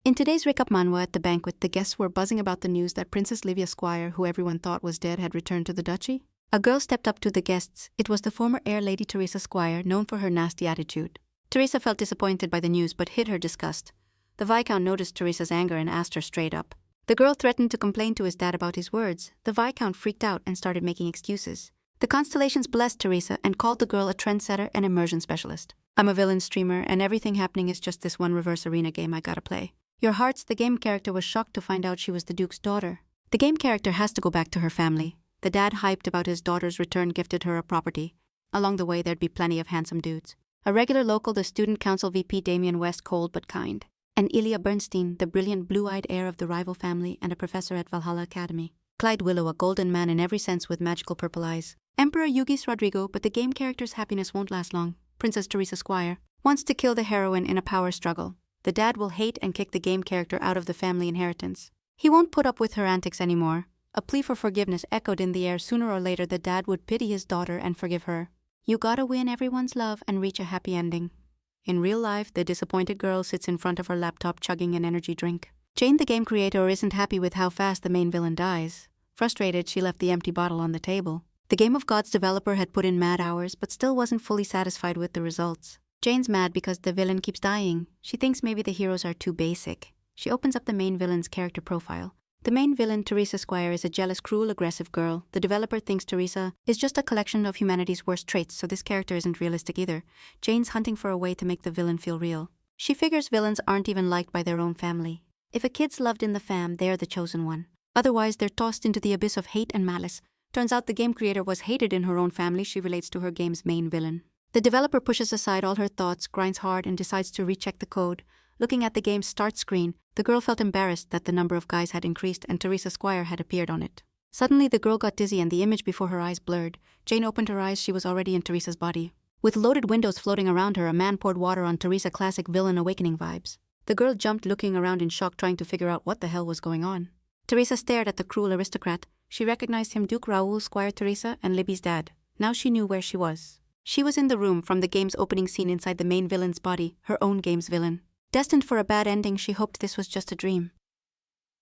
In today's recap Manhwa at the banquet, the guests were buzzing about the news that Princess Teresa Squire, who everyone thought was dead, had returned to the duchy. A girl stepped up to the guests. It was the former heir Lady Teresa Squire, known for her nasty attitude. Teresa felt disappointed by the news but hid her disgust. The Viscount noticed Teresa's anger and asked her straight up. The girl threatened to complain to his dad about his words. The Viscount freaked out and started making excuses. The constellations blessed Teresa and called the girl a trendsetter and immersion specialist. "I'm a villain streamer, and everything happening is just this one reverse arena game I gotta play." Your Hearts, the game character, was shocked to find out she was the Duke's daughter. The game character has to go back to her family. The dad, hyped about his daughter's return, gifted her a property. Along the way, there'd be plenty of handsome dudes. A regular local, the student council VP Damien West, cold but kind. And Ilya Bernstein, the brilliant blue-eyed heir of the rival family and a professor at Valhalla Academy. Clyde Willow, a golden man in every sense with magical purple eyes. Emperor Yugis Rodrigo, but the game character's happiness won't last long. Princess Teresa Squire wants to kill the heroine in a power struggle. The dad will hate and kick the game character out of the family inheritance. He won't put up with her antics anymore. A plea for forgiveness echoed in the air. Sooner or later, the dad would pity his daughter and forgive her. You gotta win everyone's love and reach a happy ending. In real life, the disappointed girl sits in front of her laptop chugging an energy drink. Jane, the game creator, isn't happy with how fast the main villain dies. Frustrated, she left the empty bottle on the table. The Game of Gods developer had put in mad hours but still wasn't fully satisfied with the results. Jane's mad because the villain keeps dying. She thinks maybe the heroes are too basic. She opens up the main villain's character profile. The main villain, Teresa Squire, is a jealous, cruel, aggressive girl. The developer thinks Teresa is just a collection of humanity's worst traits, so this character isn't realistic either. Jane's hunting for a way to make the villain feel real. She figures villains aren't even liked by their own family. If a kid's loved in the fam, they're the chosen one. Otherwise, they're tossed into the abyss of hate and malice. Turns out the game creator was hated in her own family. She relates to her game's main villain. The developer pushes aside all her thoughts, grinds hard, and decides to recheck the code. Looking at the game's start screen, the girl felt embarrassed that the number of guys had increased and Teresa Squire had appeared on it. Suddenly, the girl got dizzy and the image before her eyes blurred. Jane opened her eyes. She was already in Teresa's body. With loaded windows floating around her, a man poured water on Teresa. Classic villain awakening vibes. The girl jumped, looking around in shock, trying to figure out what the hell was going on. Teresa stared at the cruel aristocrat. She recognized him, Duke Raoul, Squire Teresa, and Libby's dad. Now she knew where she was. She was in the room from the game's opening scene inside the main villain's body, her own game's villain. Destined for a bad ending, she hoped this was just a dream.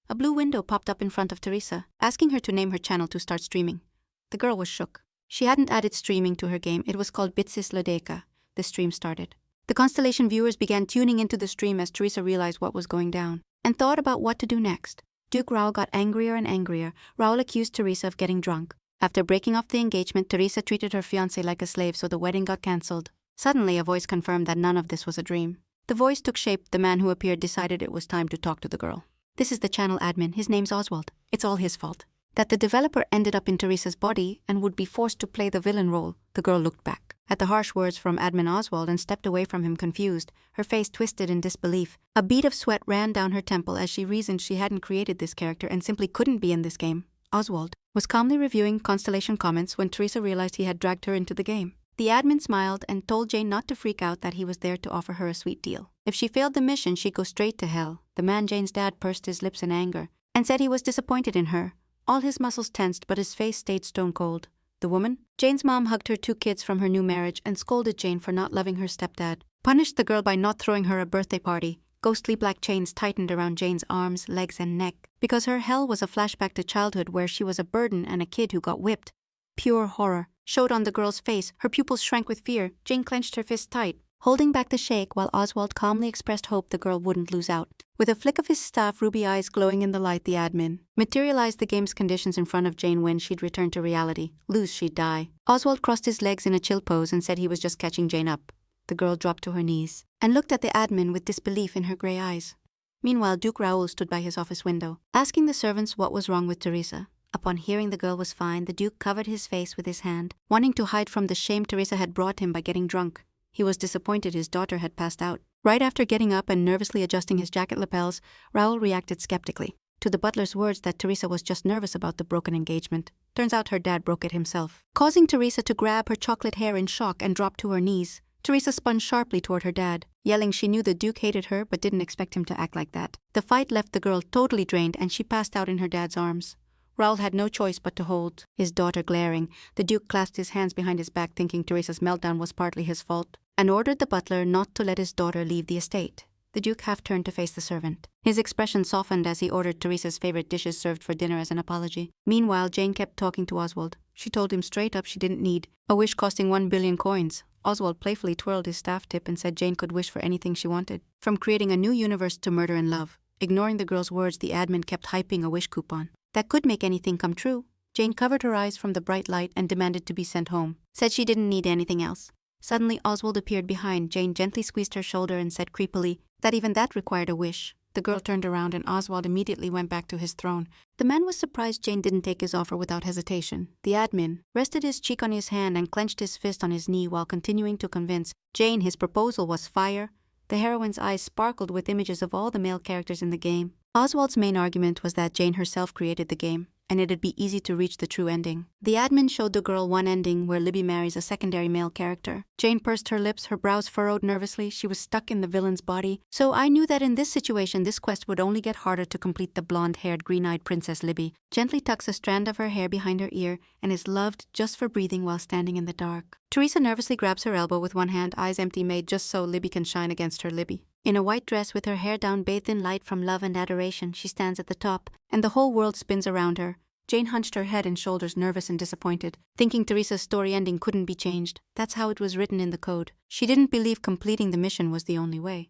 A blue window popped up in front of Teresa, asking her to name her channel to start streaming. The girl was shook. She hadn't added streaming to her game. It was called Bitsis Ladeka. The stream started. The constellation viewers began tuning into the stream as Teresa realized what was going down and thought about what to do next. Duke Raoul got angrier and angrier. Raoul accused Teresa of getting drunk. After breaking off the engagement, Teresa treated her fiancé like a slave, so the wedding got cancelled. Suddenly, a voice confirmed that none of this was a dream. The voice took shape. The man who appeared decided it was time to talk to the girl. This is the channel admin. His name's Oswald. It's all his fault that the developer ended up in Teresa's body and would be forced to play the villain role. The girl looked back at the harsh words from admin Oswald and stepped away from him, confused, her face twisted in disbelief. A bead of sweat ran down her temple as she reasoned she hadn't created this character and simply couldn't be in this game. Oswald was calmly reviewing constellation comments when Teresa realized he had dragged her into the game. The admin smiled and told Jane not to freak out, that he was there to offer her a sweet deal. If she failed the mission, she'd go straight to hell. The man, Jane's dad, pursed his lips in anger and said he was disappointed in her. All his muscles tensed, but his face stayed stone cold. The woman, Jane's mom, hugged her 2 kids from her new marriage and scolded Jane for not loving her stepdad. Punished the girl by not throwing her a birthday party. Ghostly black chains tightened around Jane's arms, legs, and neck, because her hell was a flashback to childhood where she was a burden and a kid who got whipped. Pure horror showed on the girl's face. Her pupils shrank with fear. Jane clenched her fist tight, holding back the shake while Oswald calmly expressed hope the girl wouldn't lose out. With a flick of his staff, ruby eyes glowing in the light, the admin materialized the game's conditions in front of Jane. When she'd return to reality, lose, she'd die. Oswald crossed his legs in a chill pose and said he was just catching Jane up. The girl dropped to her knees and looked at the admin with disbelief in her gray eyes. Meanwhile, Duke Raoul stood by his office window, asking the servants what was wrong with Teresa. Upon hearing the girl was fine, the Duke covered his face with his hand, wanting to hide from the shame Teresa had brought him by getting drunk. He was disappointed his daughter had passed out. Right after getting up and nervously adjusting his jacket lapels, Raoul reacted skeptically to the butler's words that Teresa was just nervous about the broken engagement. Turns out her dad broke it himself, causing Teresa to grab her chocolate hair in shock and drop to her knees. Teresa spun sharply toward her dad, yelling she knew the Duke hated her but didn't expect him to act like that. The fight left the girl totally drained and she passed out in her dad's arms. Raoul had no choice but to hold his daughter, glaring. The Duke clasped his hands behind his back, thinking Teresa's meltdown was partly his fault, and ordered the butler not to let his daughter leave the estate. The Duke half turned to face the servant. His expression softened as he ordered Teresa's favorite dishes served for dinner as an apology. Meanwhile, Jane kept talking to Oswald. She told him straight up she didn't need a wish costing 1 billion coins. Oswald playfully twirled his staff tip and said Jane could wish for anything she wanted, from creating a new universe to murder and love. Ignoring the girl's words, the admin kept hyping a wish coupon that could make anything come true. Jane covered her eyes from the bright light and demanded to be sent home. Said she didn't need anything else. Suddenly, Oswald appeared behind. Jane gently squeezed her shoulder and said creepily that even that required a wish. The girl turned around and Oswald immediately went back to his throne. The man was surprised Jane didn't take his offer without hesitation. The admin rested his cheek on his hand and clenched his fist on his knee while continuing to convince Jane his proposal was fire. The heroine's eyes sparkled with images of all the male characters in the game. Oswald's main argument was that Jane herself created the game, and it'd be easy to reach the true ending. The admin showed the girl one ending where Libby marries a secondary male character. Jane pursed her lips, her brows furrowed nervously. She was stuck in the villain's body. So I knew that in this situation, this quest would only get harder to complete. The blonde-haired, green-eyed Princess Libby gently tucks a strand of her hair behind her ear and is loved just for breathing while standing in the dark. Teresa nervously grabs her elbow with one hand, eyes empty, made just so Libby can shine against her Libby. In a white dress with her hair down, bathed in light from love and adoration, she stands at the top, and the whole world spins around her. Jane hunched her head and shoulders, nervous and disappointed, thinking Teresa's story ending couldn't be changed. That's how it was written in the code. She didn't believe completing the mission was the only way.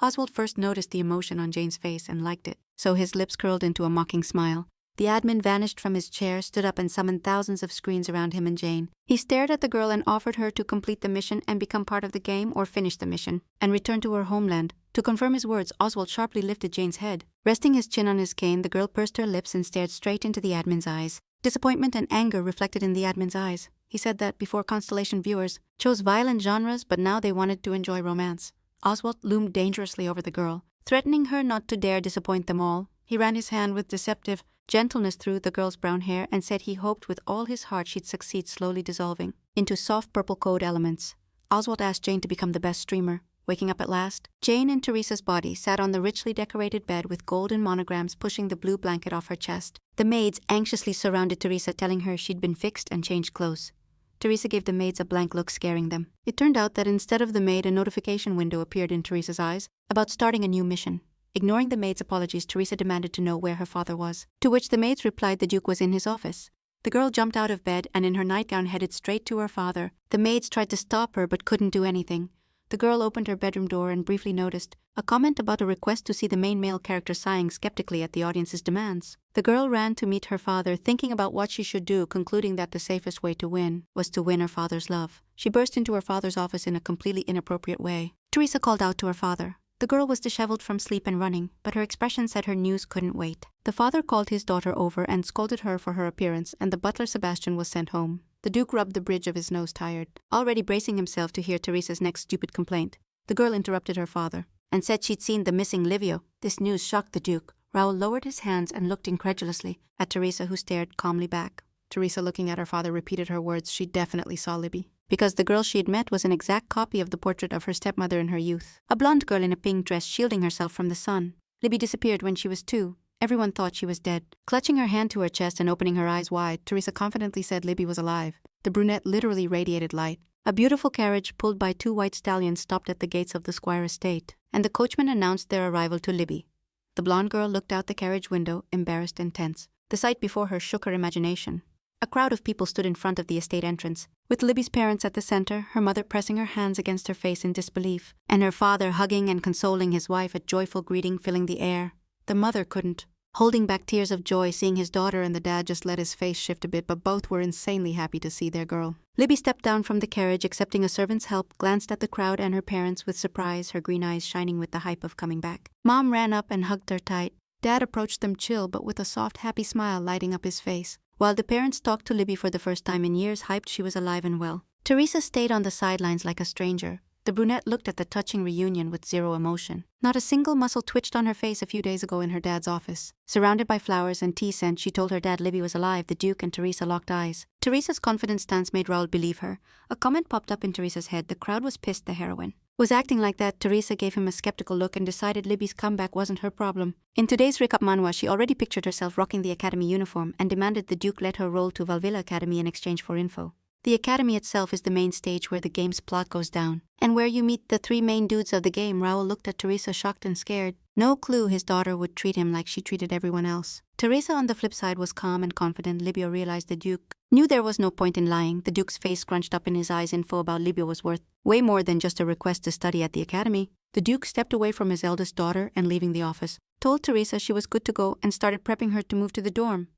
Oswald first noticed the emotion on Jane's face and liked it, so his lips curled into a mocking smile. The admin vanished from his chair, stood up and summoned thousands of screens around him and Jane. He stared at the girl and offered her to complete the mission and become part of the game or finish the mission and return to her homeland. To confirm his words, Oswald sharply lifted Jane's head. Resting his chin on his cane, the girl pursed her lips and stared straight into the admin's eyes. Disappointment and anger reflected in the admin's eyes. He said that before Constellation viewers chose violent genres, but now they wanted to enjoy romance. Oswald loomed dangerously over the girl, threatening her not to dare disappoint them all. He ran his hand with deceptive gentleness through the girl's brown hair and said he hoped with all his heart she'd succeed, slowly dissolving into soft purple code elements. Oswald asked Jane to become the best streamer. Waking up at last, Jane in Teresa's body sat on the richly decorated bed with golden monograms pushing the blue blanket off her chest. The maids anxiously surrounded Teresa, telling her she'd been fixed and changed clothes. Teresa gave the maids a blank look, scaring them. It turned out that instead of the maid, a notification window appeared in Teresa's eyes about starting a new mission. Ignoring the maid's apologies, Teresa demanded to know where her father was, to which the maids replied the Duke was in his office. The girl jumped out of bed and in her nightgown headed straight to her father. The maids tried to stop her but couldn't do anything. The girl opened her bedroom door and briefly noticed a comment about a request to see the main male character sighing skeptically at the audience's demands. The girl ran to meet her father, thinking about what she should do, concluding that the safest way to win was to win her father's love. She burst into her father's office in a completely inappropriate way. Teresa called out to her father. The girl was disheveled from sleep and running, but her expression said her news couldn't wait. The father called his daughter over and scolded her for her appearance, and the butler Sebastian was sent home. The Duke rubbed the bridge of his nose, tired, already bracing himself to hear Teresa's next stupid complaint. The girl interrupted her father and said she'd seen the missing Livio. This news shocked the Duke. Raoul lowered his hands and looked incredulously at Teresa, who stared calmly back. Teresa, looking at her father, repeated her words. She definitely saw Libby, because the girl she had met was an exact copy of the portrait of her stepmother in her youth. A blonde girl in a pink dress shielding herself from the sun. Libby disappeared when she was 2. Everyone thought she was dead. Clutching her hand to her chest and opening her eyes wide, Teresa confidently said Libby was alive. The brunette literally radiated light. A beautiful carriage pulled by 2 white stallions stopped at the gates of the Squire estate, and the coachman announced their arrival to Libby. The blonde girl looked out the carriage window, embarrassed and tense. The sight before her shook her imagination. A crowd of people stood in front of the estate entrance, with Libby's parents at the center, her mother pressing her hands against her face in disbelief, and her father hugging and consoling his wife, a joyful greeting filling the air. The mother couldn't, holding back tears of joy seeing his daughter, and the dad just let his face shift a bit, but both were insanely happy to see their girl. Libby stepped down from the carriage, accepting a servant's help, glanced at the crowd and her parents with surprise, her green eyes shining with the hype of coming back. Mom ran up and hugged her tight. Dad approached them chill, but with a soft, happy smile lighting up his face. While the parents talked to Libby for the first time in years, hyped she was alive and well. Teresa stayed on the sidelines like a stranger. The brunette looked at the touching reunion with zero emotion. Not a single muscle twitched on her face a few days ago in her dad's office. Surrounded by flowers and tea scent, she told her dad Libby was alive. The Duke and Teresa locked eyes. Teresa's confident stance made Raoul believe her. A comment popped up in Teresa's head. The crowd was pissed the heroine was acting like that. Teresa gave him a skeptical look and decided Libby's comeback wasn't her problem. In today's recap manhwa, she already pictured herself rocking the academy uniform and demanded the Duke let her roll to Valvilla Academy in exchange for info. The academy itself is the main stage where the game's plot goes down, and where you meet the three main dudes of the game. Raoul looked at Teresa shocked and scared. No clue his daughter would treat him like she treated everyone else. Teresa on the flip side was calm and confident. Livio realized the Duke knew there was no point in lying. The Duke's face scrunched up in his eyes. Info about Livio was worth way more than just a request to study at the academy. The Duke stepped away from his eldest daughter and, leaving the office, told Teresa she was good to go and started prepping her to move to the dorm.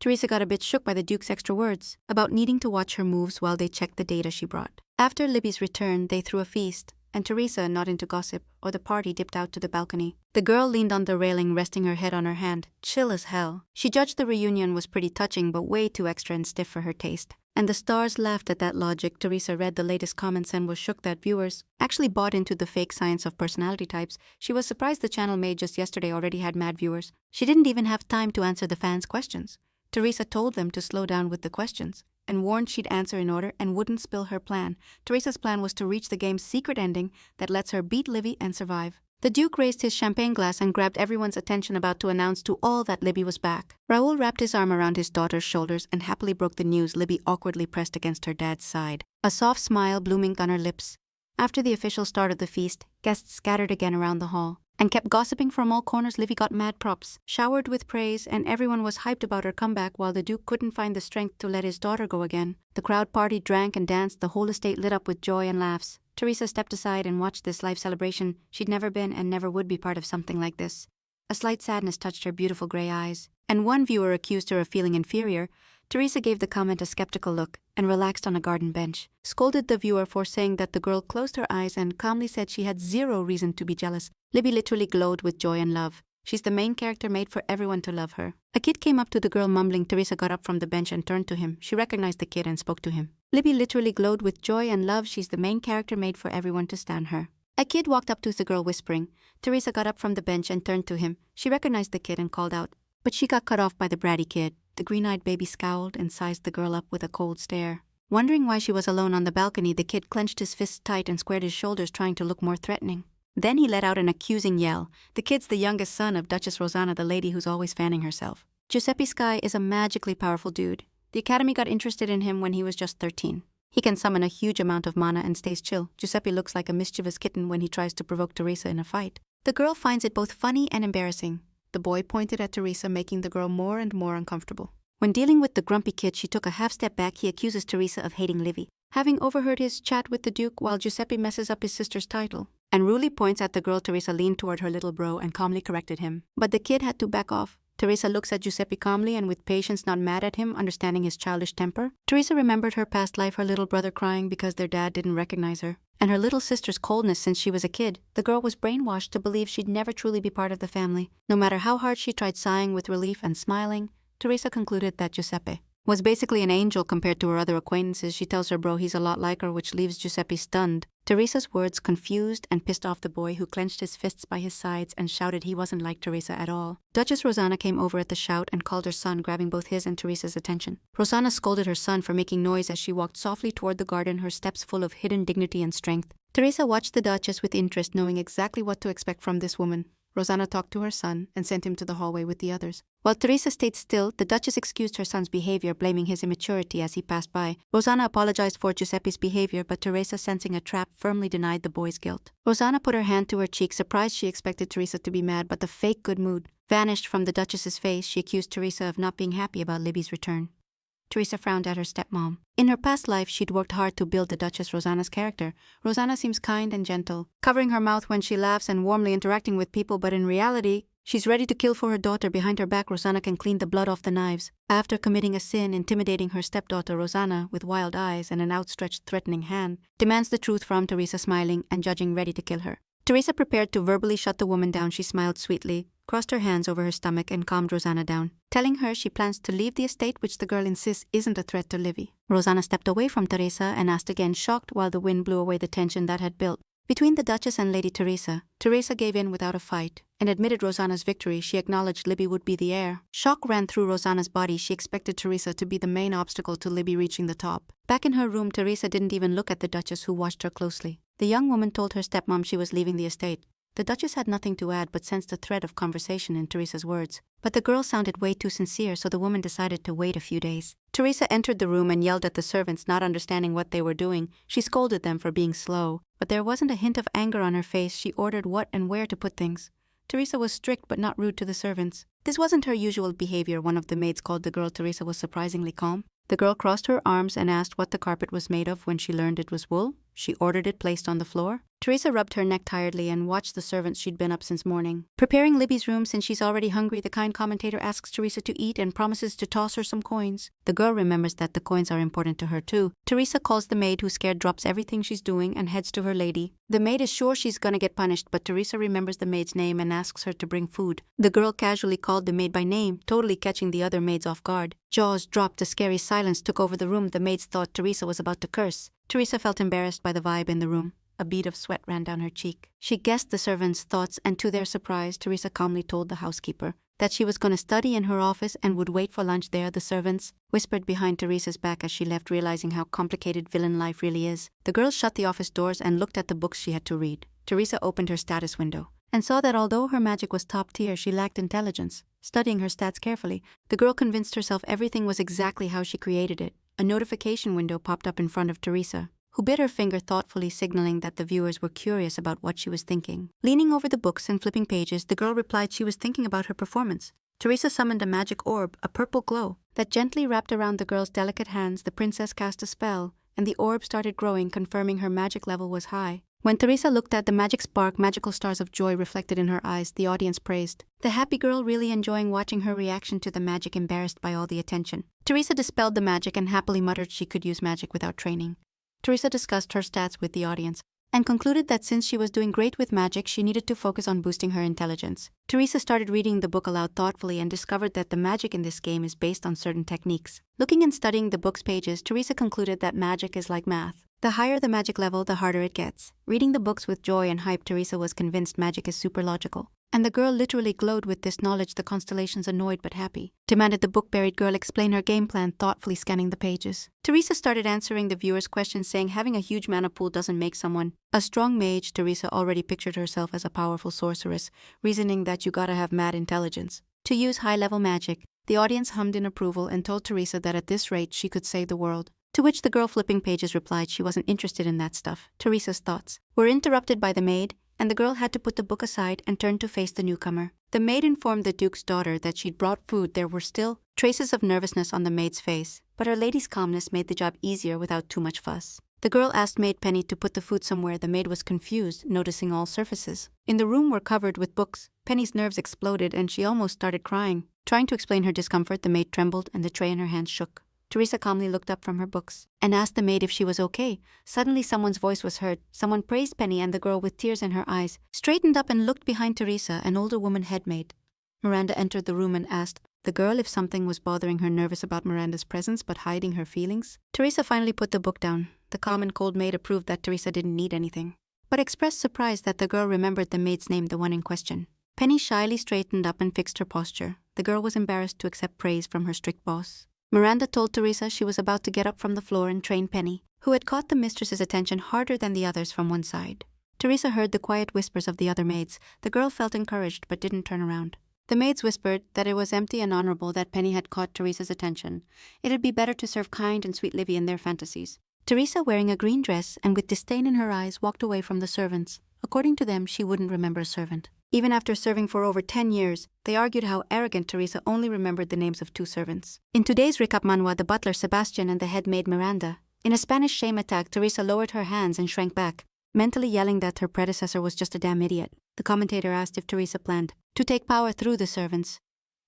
Teresa got a bit shook by the Duke's extra words about needing to watch her moves while they checked the data she brought. After Libby's return, they threw a feast, and Teresa, not into gossip or the party, dipped out to the balcony. The girl leaned on the railing, resting her head on her hand, chill as hell. She judged the reunion was pretty touching but way too extra and stiff for her taste. And the stars laughed at that logic. Teresa read the latest comments and was shook that viewers actually bought into the fake science of personality types. She was surprised the channel made just yesterday already had mad viewers. She didn't even have time to answer the fans' questions. Teresa told them to slow down with the questions and warned she'd answer in order and wouldn't spill her plan. Teresa's plan was to reach the game's secret ending that lets her beat Livy and survive. The Duke raised his champagne glass and grabbed everyone's attention, about to announce to all that Libby was back. Raoul wrapped his arm around his daughter's shoulders and happily broke the news. Libby awkwardly pressed against her dad's side, a soft smile blooming on her lips. After the official start of the feast, guests scattered again around the hall and kept gossiping from all corners. Livy got mad props, showered with praise, and everyone was hyped about her comeback while the Duke couldn't find the strength to let his daughter go again. The crowd partied, drank, and danced, the whole estate lit up with joy and laughs. Teresa stepped aside and watched this life celebration. She'd never been and never would be part of something like this. A slight sadness touched her beautiful gray eyes, and one viewer accused her of feeling inferior. Teresa gave the comment a skeptical look and relaxed on a garden bench, scolded the viewer for saying that the girl closed her eyes, and calmly said she had zero reason to be jealous. Libby literally glowed with joy and love. She's the main character made for everyone to love her. A kid came up to the girl mumbling. Teresa got up from the bench and turned to him. She recognized the kid and spoke to him. Libby literally glowed with joy and love. She's the main character made for everyone to stan her. A kid walked up to the girl whispering. Teresa got up from the bench and turned to him. She recognized the kid and called out, but she got cut off by the bratty kid. The green-eyed baby scowled and sized the girl up with a cold stare. Wondering why she was alone on the balcony, the kid clenched his fists tight and squared his shoulders, trying to look more threatening. Then he let out an accusing yell. The kid's the youngest son of Duchess Rosanna, the lady who's always fanning herself. Giuseppe Sky is a magically powerful dude. The Academy got interested in him when he was just 13. He can summon a huge amount of mana and stays chill. Giuseppe looks like a mischievous kitten when he tries to provoke Teresa in a fight. The girl finds it both funny and embarrassing. The boy pointed at Teresa, making the girl more and more uncomfortable. When dealing with the grumpy kid, she took a half step back. He accuses Teresa of hating Livy, having overheard his chat with the Duke while Giuseppe messes up his sister's title, and Ruli points at the girl. Teresa leaned toward her little bro and calmly corrected him, but the kid had to back off. Teresa looks at Giuseppe calmly and with patience, not mad at him, understanding his childish temper. Teresa remembered her past life, her little brother crying because their dad didn't recognize her, and her little sister's coldness since she was a kid. The girl was brainwashed to believe she'd never truly be part of the family. No matter how hard she tried sighing with relief and smiling, Teresa concluded that Giuseppe was basically an angel compared to her other acquaintances. She tells her bro he's a lot like her, which leaves Giuseppe stunned. Teresa's words confused and pissed off the boy, who clenched his fists by his sides and shouted he wasn't like Teresa at all. Duchess Rosanna came over at the shout and called her son, grabbing both his and Teresa's attention. Rosanna scolded her son for making noise as she walked softly toward the garden, her steps full of hidden dignity and strength. Teresa watched the Duchess with interest, knowing exactly what to expect from this woman. Rosanna talked to her son and sent him to the hallway with the others. While Teresa stayed still, the Duchess excused her son's behavior, blaming his immaturity as he passed by. Rosanna apologized for Giuseppe's behavior, but Teresa, sensing a trap, firmly denied the boy's guilt. Rosanna put her hand to her cheek, surprised. She expected Teresa to be mad, but the fake good mood vanished from the Duchess's face. She accused Teresa of not being happy about Libby's return. Teresa frowned at her stepmom. In her past life, she'd worked hard to build the Duchess Rosanna's character. Rosanna seems kind and gentle, covering her mouth when she laughs and warmly interacting with people, but in reality, she's ready to kill for her daughter. Behind her back, Rosanna can clean the blood off the knives. After committing a sin, intimidating her stepdaughter, Rosanna, with wild eyes and an outstretched threatening hand, demands the truth from Teresa, smiling and judging, ready to kill her. Teresa prepared to verbally shut the woman down. She smiled sweetly, crossed her hands over her stomach, and calmed Rosanna down, telling her she plans to leave the estate, which the girl insists isn't a threat to Livy. Rosanna stepped away from Teresa and asked again, shocked, while the wind blew away the tension that had built between the Duchess and Lady Teresa. Teresa gave in without a fight and admitted Rosanna's victory. She acknowledged Libby would be the heir. Shock ran through Rosanna's body. She expected Teresa to be the main obstacle to Libby reaching the top. Back in her room, Teresa didn't even look at the Duchess, who watched her closely. The young woman told her stepmom she was leaving the estate. The Duchess had nothing to add but sensed a thread of conversation in Teresa's words. But the girl sounded way too sincere, so the woman decided to wait a few days. Teresa entered the room and yelled at the servants, not understanding what they were doing. She scolded them for being slow, but there wasn't a hint of anger on her face. She ordered what and where to put things. Teresa was strict but not rude to the servants. This wasn't her usual behavior. One of the maids called the girl. Teresa was surprisingly calm. The girl crossed her arms and asked what the carpet was made of. When she learned it was wool, she ordered it placed on the floor. Teresa rubbed her neck tiredly and watched the servants. She'd been up since morning, preparing Libby's room since she's already hungry. The kind commentator asks Teresa to eat and promises to toss her some coins. The girl remembers that the coins are important to her too. Teresa calls the maid, who scared drops everything she's doing and heads to her lady. The maid is sure she's gonna get punished, but Teresa remembers the maid's name and asks her to bring food. The girl casually called the maid by name, totally catching the other maids off guard. Jaws dropped. A scary silence took over the room. The maids thought Teresa was about to curse. Teresa felt embarrassed by the vibe in the room. A bead of sweat ran down her cheek. She guessed the servants' thoughts, and to their surprise, Teresa calmly told the housekeeper that she was going to study in her office and would wait for lunch there. The servants whispered behind Teresa's back as she left, realizing how complicated villain life really is. The girl shut the office doors and looked at the books she had to read. Teresa opened her status window and saw that although her magic was top tier, she lacked intelligence. Studying her stats carefully, the girl convinced herself everything was exactly how she created it. A notification window popped up in front of Teresa, who bit her finger thoughtfully, signaling that the viewers were curious about what she was thinking. Leaning over the books and flipping pages, the girl replied she was thinking about her performance. Teresa summoned a magic orb, a purple glow, that gently wrapped around the girl's delicate hands. The princess cast a spell, and the orb started growing, confirming her magic level was high. When Teresa looked at the magic spark, magical stars of joy reflected in her eyes. The audience praised the happy girl, really enjoying watching her reaction to the magic, embarrassed by all the attention. Teresa dispelled the magic and happily muttered she could use magic without training. Teresa discussed her stats with the audience and concluded that since she was doing great with magic, she needed to focus on boosting her intelligence. Teresa started reading the book aloud thoughtfully and discovered that the magic in this game is based on certain techniques. Looking and studying the book's pages, Teresa concluded that magic is like math. The higher the magic level, the harder it gets. Reading the books with joy and hype, Teresa was convinced magic is super logical. And the girl literally glowed with this knowledge. The constellations, annoyed but happy, demanded the book-buried girl explain her game plan, thoughtfully scanning the pages. Teresa started answering the viewers' questions, saying having a huge mana pool doesn't make someone a strong mage. Teresa already pictured herself as a powerful sorceress, reasoning that you gotta have mad intelligence to use high-level magic. The audience hummed in approval and told Teresa that at this rate she could save the world. To which the girl flipping pages replied she wasn't interested in that stuff. Teresa's thoughts were interrupted by the maid, and the girl had to put the book aside and turn to face the newcomer. The maid informed the Duke's daughter that she'd brought food. There were still traces of nervousness on the maid's face, but her lady's calmness made the job easier without too much fuss. The girl asked Maid Penny to put the food somewhere. The maid was confused, noticing all surfaces in the room were covered with books. Penny's nerves exploded and she almost started crying. Trying to explain her discomfort, the maid trembled and the tray in her hand shook. Teresa calmly looked up from her books and asked the maid if she was okay. Suddenly someone's voice was heard. Someone praised Penny, and the girl, with tears in her eyes, straightened up and looked behind Teresa. An older woman head maid, Miranda, entered the room and asked the girl if something was bothering her, nervous about Miranda's presence but hiding her feelings. Teresa finally put the book down. The calm and cold maid approved that Teresa didn't need anything, but expressed surprise that the girl remembered the maid's name, the one in question. Penny shyly straightened up and fixed her posture. The girl was embarrassed to accept praise from her strict boss. Miranda told Teresa she was about to get up from the floor and train Penny, who had caught the mistress's attention harder than the others from one side. Teresa heard the quiet whispers of the other maids. The girl felt encouraged but didn't turn around. The maids whispered that it was empty and honorable that Penny had caught Teresa's attention. It'd be better to serve kind and sweet Livy in their fantasies. Teresa, wearing a green dress and with disdain in her eyes, walked away from the servants. According to them, she wouldn't remember a servant. Even after serving for over 10 years, they argued how arrogant Teresa only remembered the names of 2 servants. In today's recap, Manhwa, the butler Sebastian and the head maid Miranda. In a Spanish shame attack, Teresa lowered her hands and shrank back, mentally yelling that her predecessor was just a damn idiot. The commentator asked if Teresa planned to take power through the servants.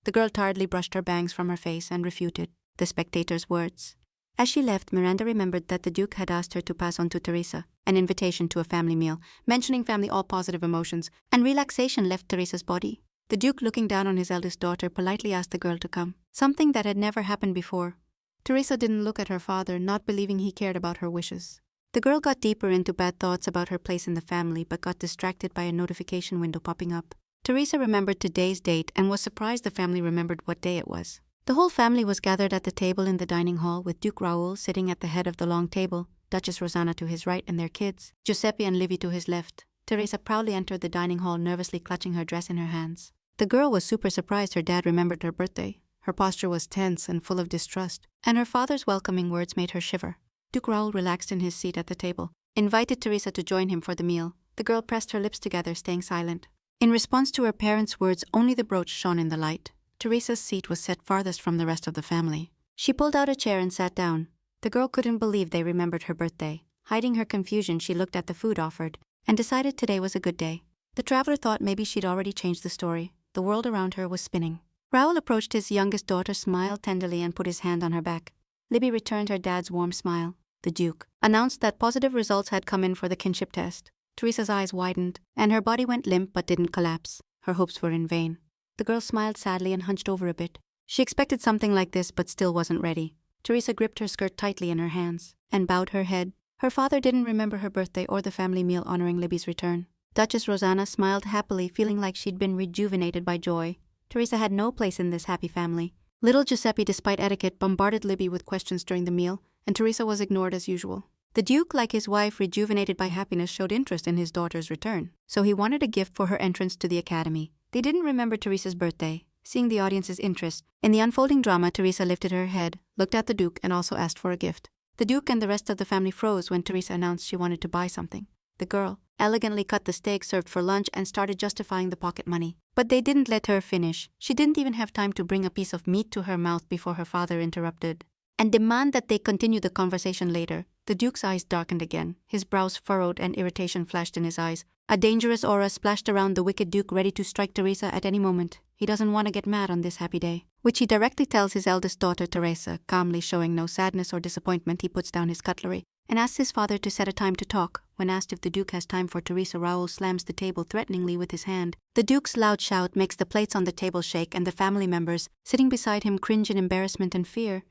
The girl tiredly brushed her bangs from her face and refuted the spectator's words. As she left, Miranda remembered that the Duke had asked her to pass on to Teresa an invitation to a family meal. Mentioning family, all positive emotions and relaxation left Teresa's body. The Duke, looking down on his eldest daughter, politely asked the girl to come, something that had never happened before. Teresa didn't look at her father, not believing he cared about her wishes. The girl got deeper into bad thoughts about her place in the family but got distracted by a notification window popping up. Teresa remembered today's date and was surprised the family remembered what day it was. The whole family was gathered at the table in the dining hall, with Duke Raoul sitting at the head of the long table, Duchess Rosanna to his right and their kids, Giuseppe and Livy to his left. Teresa proudly entered the dining hall, nervously clutching her dress in her hands. The girl was super surprised her dad remembered her birthday. Her posture was tense and full of distrust, and her father's welcoming words made her shiver. Duke Raoul relaxed in his seat at the table, invited Teresa to join him for the meal. The girl pressed her lips together, staying silent. In response to her parents' words, only the brooch shone in the light. Teresa's seat was set farthest from the rest of the family. She pulled out a chair and sat down. The girl couldn't believe they remembered her birthday. Hiding her confusion, she looked at the food offered and decided today was a good day. The traveler thought maybe she'd already changed the story. The world around her was spinning. Raoul approached his youngest daughter, smiled tenderly, and put his hand on her back. Libby returned her dad's warm smile. The Duke announced that positive results had come in for the kinship test. Teresa's eyes widened, and her body went limp but didn't collapse. Her hopes were in vain. The girl smiled sadly and hunched over a bit. She expected something like this but still wasn't ready. Teresa gripped her skirt tightly in her hands and bowed her head. Her father didn't remember her birthday or the family meal honoring Libby's return. Duchess Rosanna smiled happily, feeling like she'd been rejuvenated by joy. Teresa had no place in this happy family. Little Giuseppe, despite etiquette, bombarded Libby with questions during the meal, and Teresa was ignored as usual. The Duke, like his wife, rejuvenated by happiness, showed interest in his daughter's return, so he wanted a gift for her entrance to the academy. They didn't remember Teresa's birthday. Seeing the audience's interest in the unfolding drama, Teresa lifted her head, looked at the Duke, and also asked for a gift. The Duke and the rest of the family froze when Teresa announced she wanted to buy something. The girl elegantly cut the steak served for lunch and started justifying the pocket money. But they didn't let her finish. She didn't even have time to bring a piece of meat to her mouth before her father interrupted and demanded that they continue the conversation later. The Duke's eyes darkened again. His brows furrowed and irritation flashed in his eyes. A dangerous aura splashed around the wicked Duke, ready to strike Teresa at any moment. He doesn't want to get mad on this happy day, which he directly tells his eldest daughter, Teresa. Calmly showing no sadness or disappointment, he puts down his cutlery and asks his father to set a time to talk. When asked if the Duke has time for Teresa, Raoul slams the table threateningly with his hand. The Duke's loud shout makes the plates on the table shake, and the family members sitting beside him cringe in embarrassment and fear.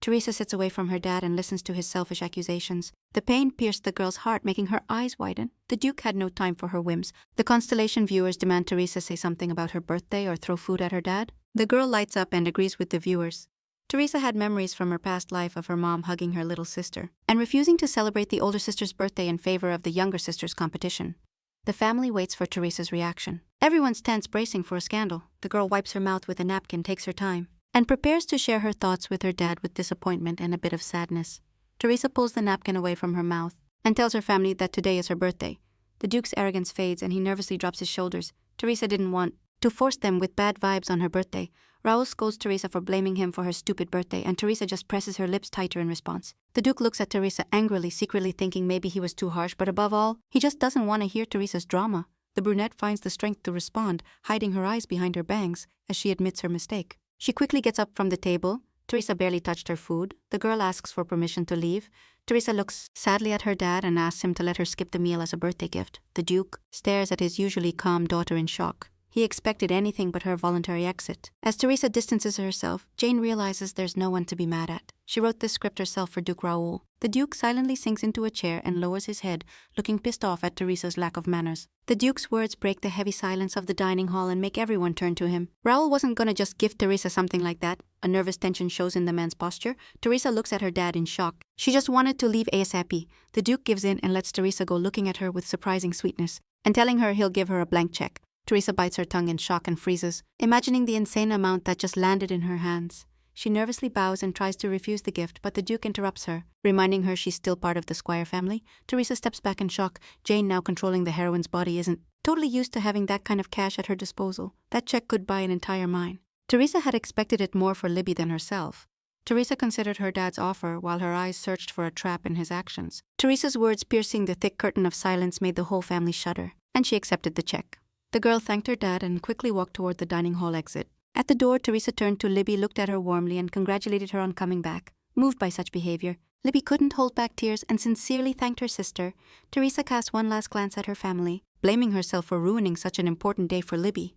Teresa sits away from her dad and listens to his selfish accusations. The pain pierced the girl's heart, making her eyes widen. The Duke had no time for her whims. The Constellation viewers demand Teresa say something about her birthday or throw food at her dad. The girl lights up and agrees with the viewers. Teresa had memories from her past life of her mom hugging her little sister and refusing to celebrate the older sister's birthday in favor of the younger sister's competition. The family waits for Teresa's reaction. Everyone's tense, bracing for a scandal. The girl wipes her mouth with a napkin, takes her time, and prepares to share her thoughts with her dad with disappointment and a bit of sadness. Teresa pulls the napkin away from her mouth and tells her family that today is her birthday. The Duke's arrogance fades and he nervously drops his shoulders. Teresa didn't want to force them with bad vibes on her birthday. Raoul scolds Teresa for blaming him for her stupid birthday, and Teresa just presses her lips tighter in response. The Duke looks at Teresa angrily, secretly thinking maybe he was too harsh, but above all, he just doesn't want to hear Teresa's drama. The brunette finds the strength to respond, hiding her eyes behind her bangs as she admits her mistake. She quickly gets up from the table. Teresa barely touched her food. The girl asks for permission to leave. Teresa looks sadly at her dad and asks him to let her skip the meal as a birthday gift. The Duke stares at his usually calm daughter in shock. He expected anything but her voluntary exit. As Teresa distances herself, Jane realizes there's no one to be mad at. She wrote this script herself for Duke Raoul. The Duke silently sinks into a chair and lowers his head, looking pissed off at Teresa's lack of manners. The Duke's words break the heavy silence of the dining hall and make everyone turn to him. Raoul wasn't gonna just give Teresa something like that. A nervous tension shows in the man's posture. Teresa looks at her dad in shock. She just wanted to leave ASAP. The Duke gives in and lets Teresa go, looking at her with surprising sweetness and telling her he'll give her a blank check. Teresa bites her tongue in shock and freezes, imagining the insane amount that just landed in her hands. She nervously bows and tries to refuse the gift, but the Duke interrupts her, reminding her she's still part of the Squire family. Teresa steps back in shock. Jane, now controlling the heroine's body, isn't totally used to having that kind of cash at her disposal. That check could buy an entire mine. Teresa had expected it more for Libby than herself. Teresa considered her dad's offer while her eyes searched for a trap in his actions. Teresa's words piercing the thick curtain of silence made the whole family shudder, and she accepted the check. The girl thanked her dad and quickly walked toward the dining hall exit. At the door, Teresa turned to Libby, looked at her warmly, and congratulated her on coming back. Moved by such behavior, Libby couldn't hold back tears and sincerely thanked her sister. Teresa cast one last glance at her family, blaming herself for ruining such an important day for Libby.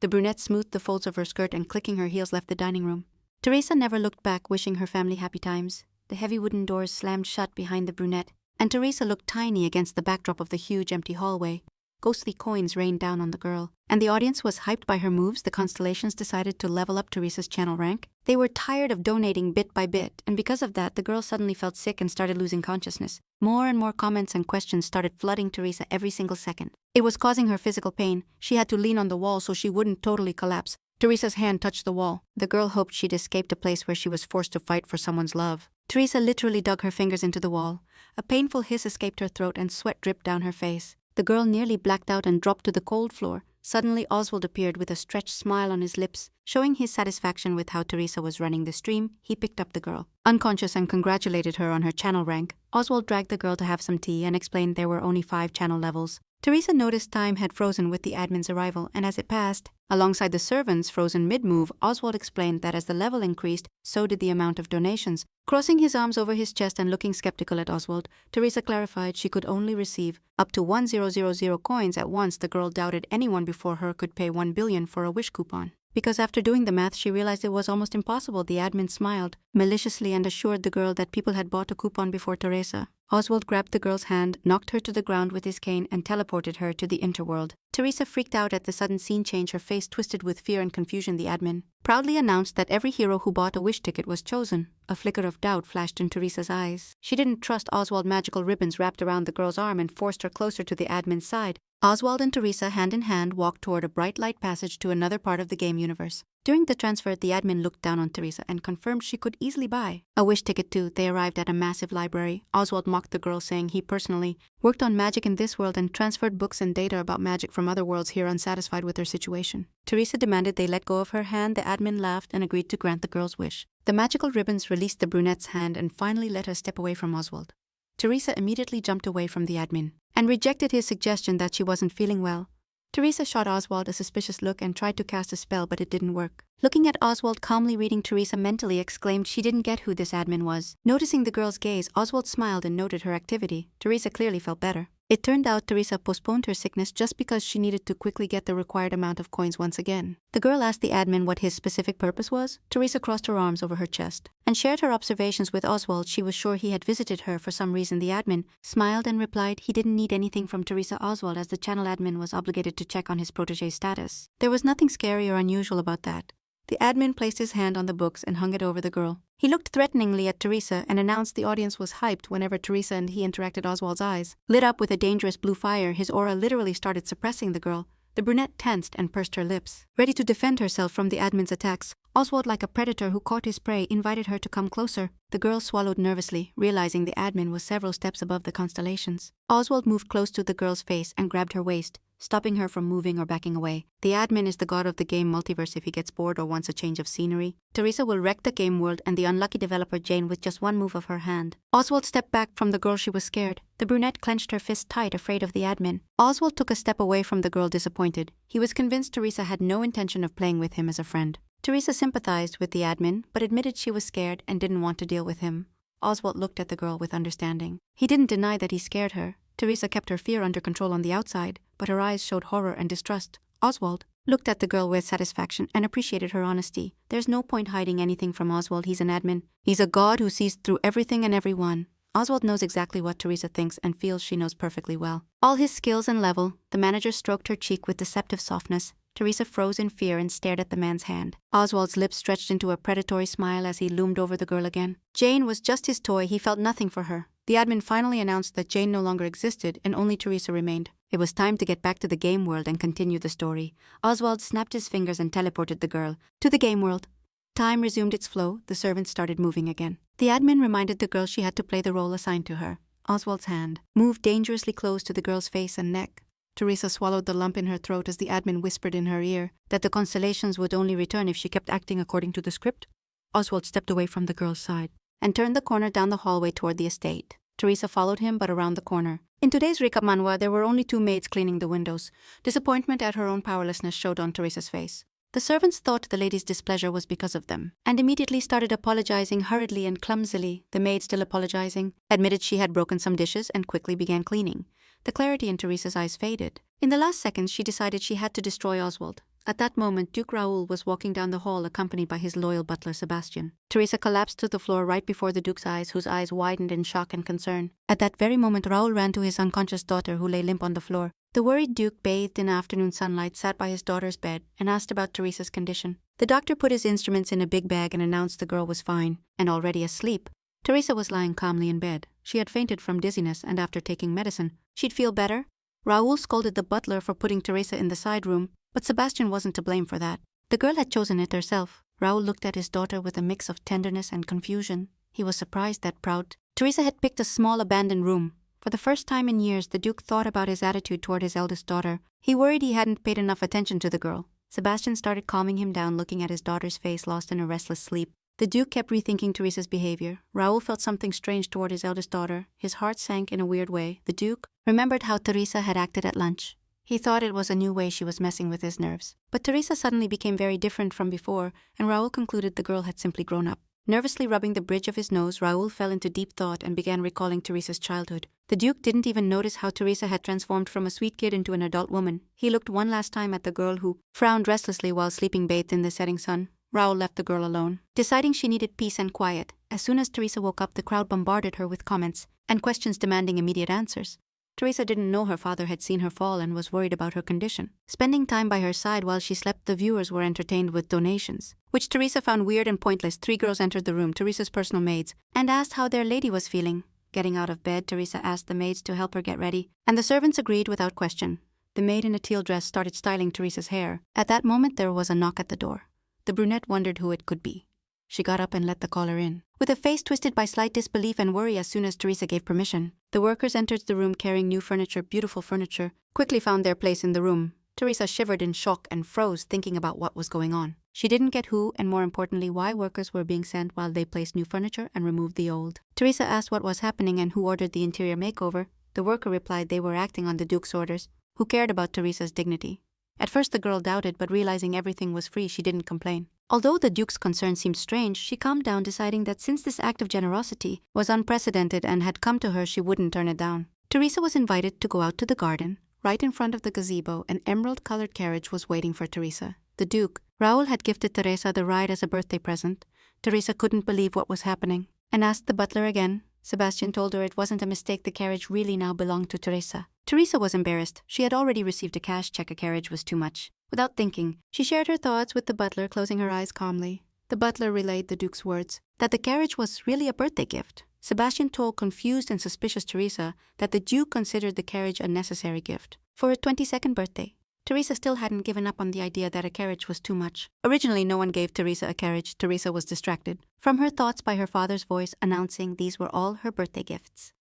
The brunette smoothed the folds of her skirt and clicking her heels left the dining room. Teresa never looked back, wishing her family happy times. The heavy wooden doors slammed shut behind the brunette, and Teresa looked tiny against the backdrop of the huge empty hallway. ghostly coins rained down on the girl. And the audience was hyped by her moves. The constellations decided to level up Teresa's channel rank. They were tired of donating bit by bit, and because of that, the girl suddenly felt sick and started losing consciousness. More and more comments and questions started flooding Teresa every single second. It was causing her physical pain. She had to lean on the wall so she wouldn't totally collapse. Teresa's hand touched the wall. The girl hoped she'd escaped a place where she was forced to fight for someone's love. Teresa literally dug her fingers into the wall. A painful hiss escaped her throat and sweat dripped down her face. The girl nearly blacked out and dropped to the cold floor. Suddenly, Oswald appeared with a stretched smile on his lips. Showing his satisfaction with how Teresa was running the stream, he picked up the girl. Unconscious, and congratulated her on her channel rank. Oswald dragged the girl to have some tea and explained there were only 5 channel levels. Teresa noticed time had frozen with the admin's arrival, and as it passed, alongside the servants frozen mid-move, Oswald explained that as the level increased, so did the amount of donations. Crossing his arms over his chest and looking skeptical at Oswald, Teresa clarified she could only receive up to 1000 coins at once. The girl doubted anyone before her could pay 1 billion for a wish coupon. Because after doing the math, she realized it was almost impossible. The admin smiled maliciously and assured the girl that people had bought a coupon before Teresa. Oswald grabbed the girl's hand, knocked her to the ground with his cane, and teleported her to the interworld. Teresa freaked out at the sudden scene change, her face twisted with fear and confusion. The admin proudly announced that every hero who bought a wish ticket was chosen. A flicker of doubt flashed in Teresa's eyes. She didn't trust Oswald. Magical ribbons wrapped around the girl's arm and forced her closer to the admin's side. Oswald and Teresa, hand in hand, walked toward a bright light passage to another part of the game universe. During the transfer, the admin looked down on Teresa and confirmed she could easily buy a wish ticket too. They arrived at a massive library. Oswald mocked the girl, saying he personally worked on magic in this world and transferred books and data about magic from other worlds here. Unsatisfied with her situation, Teresa demanded they let go of her hand. The admin laughed and agreed to grant the girl's wish. The magical ribbons released the brunette's hand and finally let her step away from Oswald. Teresa immediately jumped away from the admin and rejected his suggestion that she wasn't feeling well. Teresa shot Oswald a suspicious look and tried to cast a spell, but it didn't work. Looking at Oswald calmly reading Teresa mentally, exclaimed she didn't get who this admin was. Noticing the girl's gaze, Oswald smiled and noted her activity. Teresa clearly felt better. It turned out Teresa postponed her sickness just because she needed to quickly get the required amount of coins once again. The girl asked the admin what his specific purpose was. Teresa crossed her arms over her chest and shared her observations with Oswald. She was sure he had visited her for some reason. The admin smiled and replied he didn't need anything from Teresa. Oswald, as the channel admin, was obligated to check on his protege's status. There was nothing scary or unusual about that. The admin placed his hand on the books and hung it over the girl. He looked threateningly at Teresa and announced the audience was hyped whenever Teresa and he interacted. Oswald's eyes lit up with a dangerous blue fire. His aura literally started suppressing the girl. The brunette tensed and pursed her lips, ready to defend herself from the admin's attacks. Oswald, like a predator who caught his prey, invited her to come closer. The girl swallowed nervously, realizing the admin was several steps above the constellations. Oswald moved close to the girl's face and grabbed her waist, stopping her from moving or backing away. The admin is the god of the game multiverse. If he gets bored or wants a change of scenery, Teresa will wreck the game world and the unlucky developer Jane with just one move of her hand. Oswald stepped back from the girl. She was scared. The brunette clenched her fist tight, afraid of the admin. Oswald took a step away from the girl, disappointed. He was convinced Teresa had no intention of playing with him as a friend. Teresa sympathized with the admin, but admitted she was scared and didn't want to deal with him. Oswald looked at the girl with understanding. He didn't deny that he scared her. Teresa kept her fear under control on the outside, but her eyes showed horror and distrust. Oswald looked at the girl with satisfaction and appreciated her honesty. There's no point hiding anything from Oswald. He's an admin. He's a god who sees through everything and everyone. Oswald knows exactly what Teresa thinks and feels she knows perfectly well. All his skills and level. The manager stroked her cheek with deceptive softness. Teresa froze in fear and stared at the man's hand. Oswald's lips stretched into a predatory smile as he loomed over the girl again. Jane was just his toy. He felt nothing for her. The admin finally announced that Jane no longer existed and only Teresa remained. It was time to get back to the game world and continue the story. Oswald snapped his fingers and teleported the girl to the game world. Time resumed its flow. The servants started moving again. The admin reminded the girl she had to play the role assigned to her. Oswald's hand moved dangerously close to the girl's face and neck. Teresa swallowed the lump in her throat as the admin whispered in her ear that the constellations would only return if she kept acting according to the script. Oswald stepped away from the girl's side and turned the corner down the hallway toward the estate. Teresa followed him, but around the corner. In today's recap manhwa, there were only 2 maids cleaning the windows. Disappointment at her own powerlessness showed on Teresa's face. The servants thought the lady's displeasure was because of them, and immediately started apologizing hurriedly and clumsily. The maid, still apologizing, admitted she had broken some dishes and quickly began cleaning. The clarity in Teresa's eyes faded. In the last seconds, she decided she had to destroy Oswald. At that moment, Duke Raoul was walking down the hall accompanied by his loyal butler Sebastian. Teresa collapsed to the floor right before the Duke's eyes, whose eyes widened in shock and concern. At that very moment, Raoul ran to his unconscious daughter, who lay limp on the floor. The worried Duke, bathed in afternoon sunlight, sat by his daughter's bed and asked about Teresa's condition. The doctor put his instruments in a big bag and announced the girl was fine and already asleep. Teresa was lying calmly in bed. She had fainted from dizziness, and after taking medicine, she'd feel better. Raoul scolded the butler for putting Teresa in the side room, but Sebastian wasn't to blame for that. The girl had chosen it herself. Raoul looked at his daughter with a mix of tenderness and confusion. He was surprised that proud Teresa had picked a small abandoned room. For the first time in years, the Duke thought about his attitude toward his eldest daughter. He worried he hadn't paid enough attention to the girl. Sebastian started calming him down, looking at his daughter's face, lost in a restless sleep. The Duke kept rethinking Teresa's behavior. Raoul felt something strange toward his eldest daughter. His heart sank in a weird way. The Duke remembered how Teresa had acted at lunch. He thought it was a new way she was messing with his nerves. But Teresa suddenly became very different from before, and Raoul concluded the girl had simply grown up. Nervously rubbing the bridge of his nose, Raoul fell into deep thought and began recalling Teresa's childhood. The Duke didn't even notice how Teresa had transformed from a sweet kid into an adult woman. He looked one last time at the girl, who frowned restlessly while sleeping bathed in the setting sun. Raoul left the girl alone, deciding she needed peace and quiet. As soon as Teresa woke up, the crowd bombarded her with comments and questions demanding immediate answers. Teresa didn't know her father had seen her fall and was worried about her condition. Spending time by her side while she slept, the viewers were entertained with donations, which Teresa found weird and pointless. 3 girls entered the room, Teresa's personal maids, and asked how their lady was feeling. Getting out of bed, Teresa asked the maids to help her get ready, and the servants agreed without question. The maid in a teal dress started styling Teresa's hair. At that moment, there was a knock at the door. The brunette wondered who it could be. She got up and let the caller in, with a face twisted by slight disbelief and worry. As soon as Teresa gave permission, the workers entered the room carrying new furniture. Beautiful furniture quickly found their place in the room. Teresa shivered in shock and froze, thinking about what was going on. She didn't get who, and more importantly, why workers were being sent while they placed new furniture and removed the old. Teresa asked what was happening and who ordered the interior makeover. The worker replied they were acting on the Duke's orders, who cared about Teresa's dignity. At first the girl doubted, but realizing everything was free, she didn't complain. Although the Duke's concern seemed strange, she calmed down, deciding that since this act of generosity was unprecedented and had come to her, she wouldn't turn it down. Teresa was invited to go out to the garden. Right in front of the gazebo, an emerald-colored carriage was waiting for Teresa. The Duke, Raoul, had gifted Teresa the ride as a birthday present. Teresa couldn't believe what was happening and asked the butler again. Sebastian told her it wasn't a mistake, the carriage really now belonged to Teresa. Teresa was embarrassed. She had already received a cash check. A carriage was too much. Without thinking, she shared her thoughts with the butler, closing her eyes calmly. The butler relayed the Duke's words, that the carriage was really a birthday gift. Sebastian told confused and suspicious Teresa that the Duke considered the carriage a necessary gift for her 22nd birthday. Teresa still hadn't given up on the idea that a carriage was too much. Originally, no one gave Teresa a carriage. Teresa was distracted from her thoughts by her father's voice announcing these were all her birthday gifts.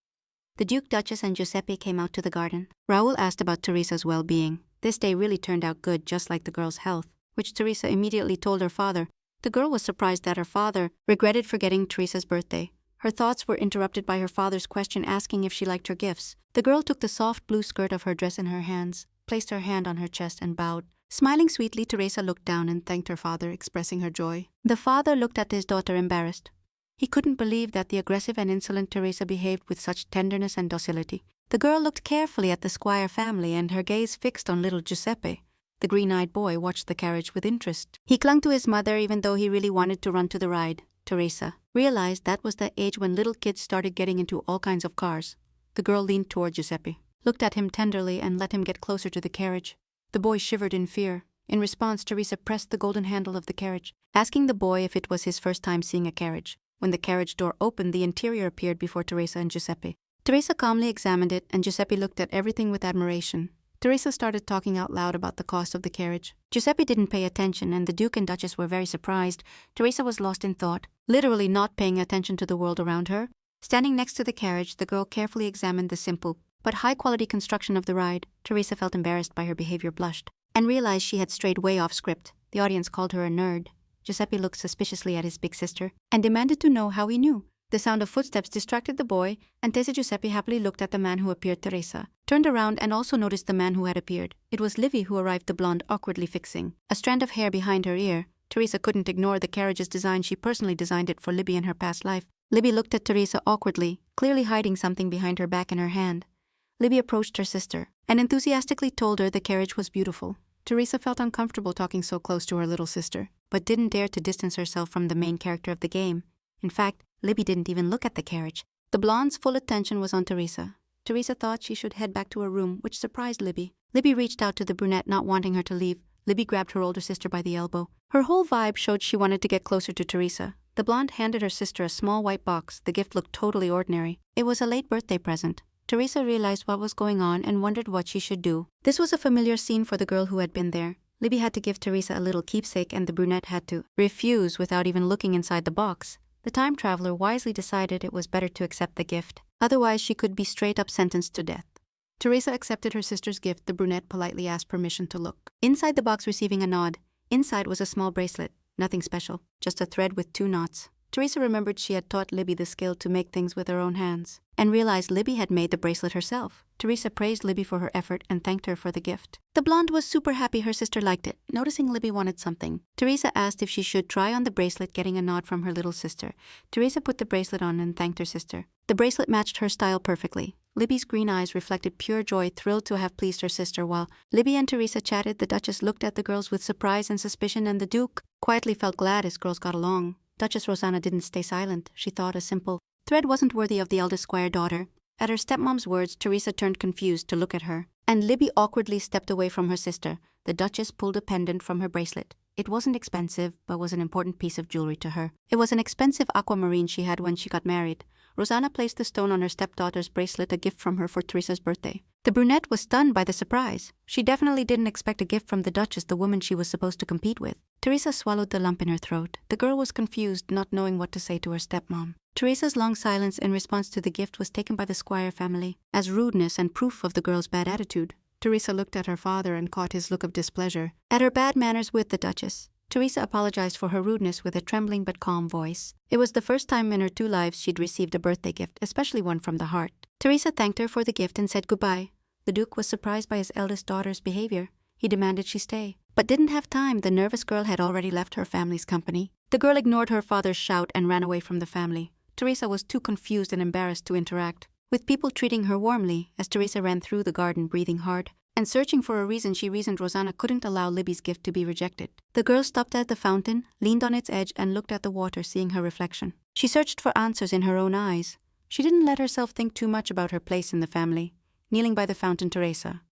The Duke, Duchess, and Giuseppe came out to the garden. Raoul asked about Teresa's well-being. This day really turned out good, just like the girl's health, which Teresa immediately told her father. The girl was surprised that her father regretted forgetting Teresa's birthday. Her thoughts were interrupted by her father's question asking if she liked her gifts. The girl took the soft blue skirt of her dress in her hands, placed her hand on her chest, and bowed. Smiling sweetly, Teresa looked down and thanked her father, expressing her joy. The father looked at his daughter, embarrassed. He couldn't believe that the aggressive and insolent Teresa behaved with such tenderness and docility. The girl looked carefully at the Squire family, and her gaze fixed on little Giuseppe. The green-eyed boy watched the carriage with interest. He clung to his mother even though he really wanted to run to the ride. Teresa realized that was the age when little kids started getting into all kinds of cars. The girl leaned toward Giuseppe, looked at him tenderly, and let him get closer to the carriage. The boy shivered in fear. In response, Teresa pressed the golden handle of the carriage, asking the boy if it was his first time seeing a carriage. When the carriage door opened, the interior appeared before Teresa and Giuseppe. Teresa calmly examined it, and Giuseppe looked at everything with admiration. Teresa started talking out loud about the cost of the carriage. Giuseppe didn't pay attention, and the Duke and Duchess were very surprised. Teresa was lost in thought, literally not paying attention to the world around her. Standing next to the carriage, the girl carefully examined the simple but high-quality construction of the ride. Teresa felt embarrassed by her behavior, blushed, and realized she had strayed way off script. The audience called her a nerd. Giuseppe looked suspiciously at his big sister and demanded to know how he knew. The sound of footsteps distracted the boy, and Tessa Giuseppe happily looked at the man who appeared. Teresa turned around and also noticed the man who had appeared. It was Livy who arrived, the blonde awkwardly fixing a strand of hair behind her ear. Teresa couldn't ignore the carriage's design. She personally designed it for Libby in her past life. Libby looked at Teresa awkwardly, clearly hiding something behind her back in her hand. Libby approached her sister and enthusiastically told her the carriage was beautiful. Teresa felt uncomfortable talking so close to her little sister, but didn't dare to distance herself from the main character of the game. In fact, Libby didn't even look at the carriage. The blonde's full attention was on Teresa. Teresa thought she should head back to her room, which surprised Libby. Libby reached out to the brunette, not wanting her to leave. Libby grabbed her older sister by the elbow. Her whole vibe showed she wanted to get closer to Teresa. The blonde handed her sister a small white box. The gift looked totally ordinary. It was a late birthday present. Teresa realized what was going on and wondered what she should do. This was a familiar scene for the girl who had been there. Libby had to give Teresa a little keepsake and the brunette had to refuse without even looking inside the box. The time traveler wisely decided it was better to accept the gift. Otherwise, she could be straight up sentenced to death. Teresa accepted her sister's gift. The brunette politely asked permission to look. Inside the box, receiving a nod. Inside was a small bracelet. Nothing special, just a thread with 2 knots. Teresa remembered she had taught Libby the skill to make things with her own hands, and realized Libby had made the bracelet herself. Teresa praised Libby for her effort and thanked her for the gift. The blonde was super happy her sister liked it. Noticing Libby wanted something, Teresa asked if she should try on the bracelet, getting a nod from her little sister. Teresa put the bracelet on and thanked her sister. The bracelet matched her style perfectly. Libby's green eyes reflected pure joy, thrilled to have pleased her sister. While Libby and Teresa chatted, the Duchess looked at the girls with surprise and suspicion, and the Duke quietly felt glad as girls got along. Duchess Rosanna didn't stay silent. She thought a simple thread wasn't worthy of the eldest Squire daughter. At her stepmom's words, Teresa turned confused to look at her, and Libby awkwardly stepped away from her sister. The Duchess pulled a pendant from her bracelet. It wasn't expensive, but was an important piece of jewelry to her. It was an expensive aquamarine she had when she got married. Rosanna placed the stone on her stepdaughter's bracelet, a gift from her for Teresa's birthday. The brunette was stunned by the surprise. She definitely didn't expect a gift from the Duchess, the woman she was supposed to compete with. Teresa swallowed the lump in her throat. The girl was confused, not knowing what to say to her stepmom. Teresa's long silence in response to the gift was taken by the Squire family as rudeness and proof of the girl's bad attitude. Teresa looked at her father and caught his look of displeasure at her bad manners with the Duchess. Teresa apologized for her rudeness with a trembling but calm voice. It was the first time in her 2 lives she'd received a birthday gift, especially one from the heart. Teresa thanked her for the gift and said goodbye. The Duke was surprised by his eldest daughter's behavior. He demanded she stay, but didn't have time. The nervous girl had already left her family's company. The girl ignored her father's shout and ran away from the family. Teresa was too confused and embarrassed to interact with people treating her warmly. As Teresa ran through the garden, breathing hard and searching for a reason, she reasoned Rosanna couldn't allow Libby's gift to be rejected. The girl stopped at the fountain, leaned on its edge, and looked at the water, seeing her reflection. She searched for answers in her own eyes. She didn't let herself think too much about her place in the family. Kneeling by the fountain,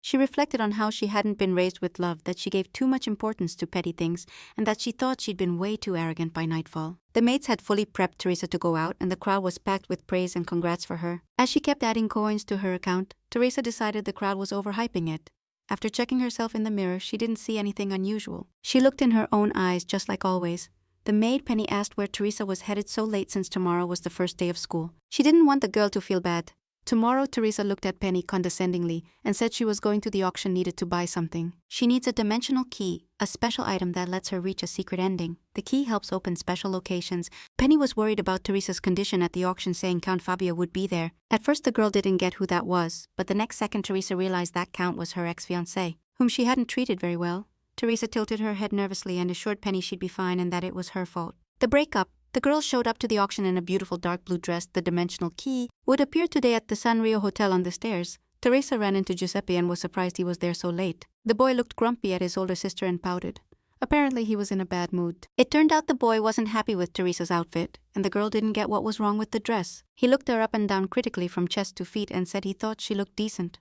she reflected on how she hadn't been raised with love, that she gave too much importance to petty things, and that she thought she'd been way too arrogant by nightfall. The maids had fully prepped Teresa to go out, and the crowd was packed with praise and congrats for her. As she kept adding coins to her account, Teresa decided the crowd was overhyping it. After checking herself in the mirror, she didn't see anything unusual. She looked in her own eyes, just like always. The maid Penny asked where Teresa was headed so late, since tomorrow was the first day of school. She didn't want the girl to feel bad. Tomorrow, Teresa looked at Penny condescendingly and said she was going to the auction, needed to buy something. She needs a dimensional key, a special item that lets her reach a secret ending. The key helps open special locations. Penny was worried about Teresa's condition at the auction, saying Count Fabio would be there. At first the girl didn't get who that was, but the next second Teresa realized that Count was her ex-fiancé, whom she hadn't treated very well. Teresa tilted her head nervously and assured Penny she'd be fine and that it was her fault. The breakup. The girl showed up to the auction in a beautiful dark blue dress. The dimensional key would appear today at the Sanrio Hotel on the stairs. Teresa ran into Giuseppe and was surprised he was there so late. The boy looked grumpy at his older sister and pouted. Apparently he was in a bad mood. It turned out the boy wasn't happy with Teresa's outfit, and the girl didn't get what was wrong with the dress. He looked her up and down critically from chest to feet and said he thought she looked decent.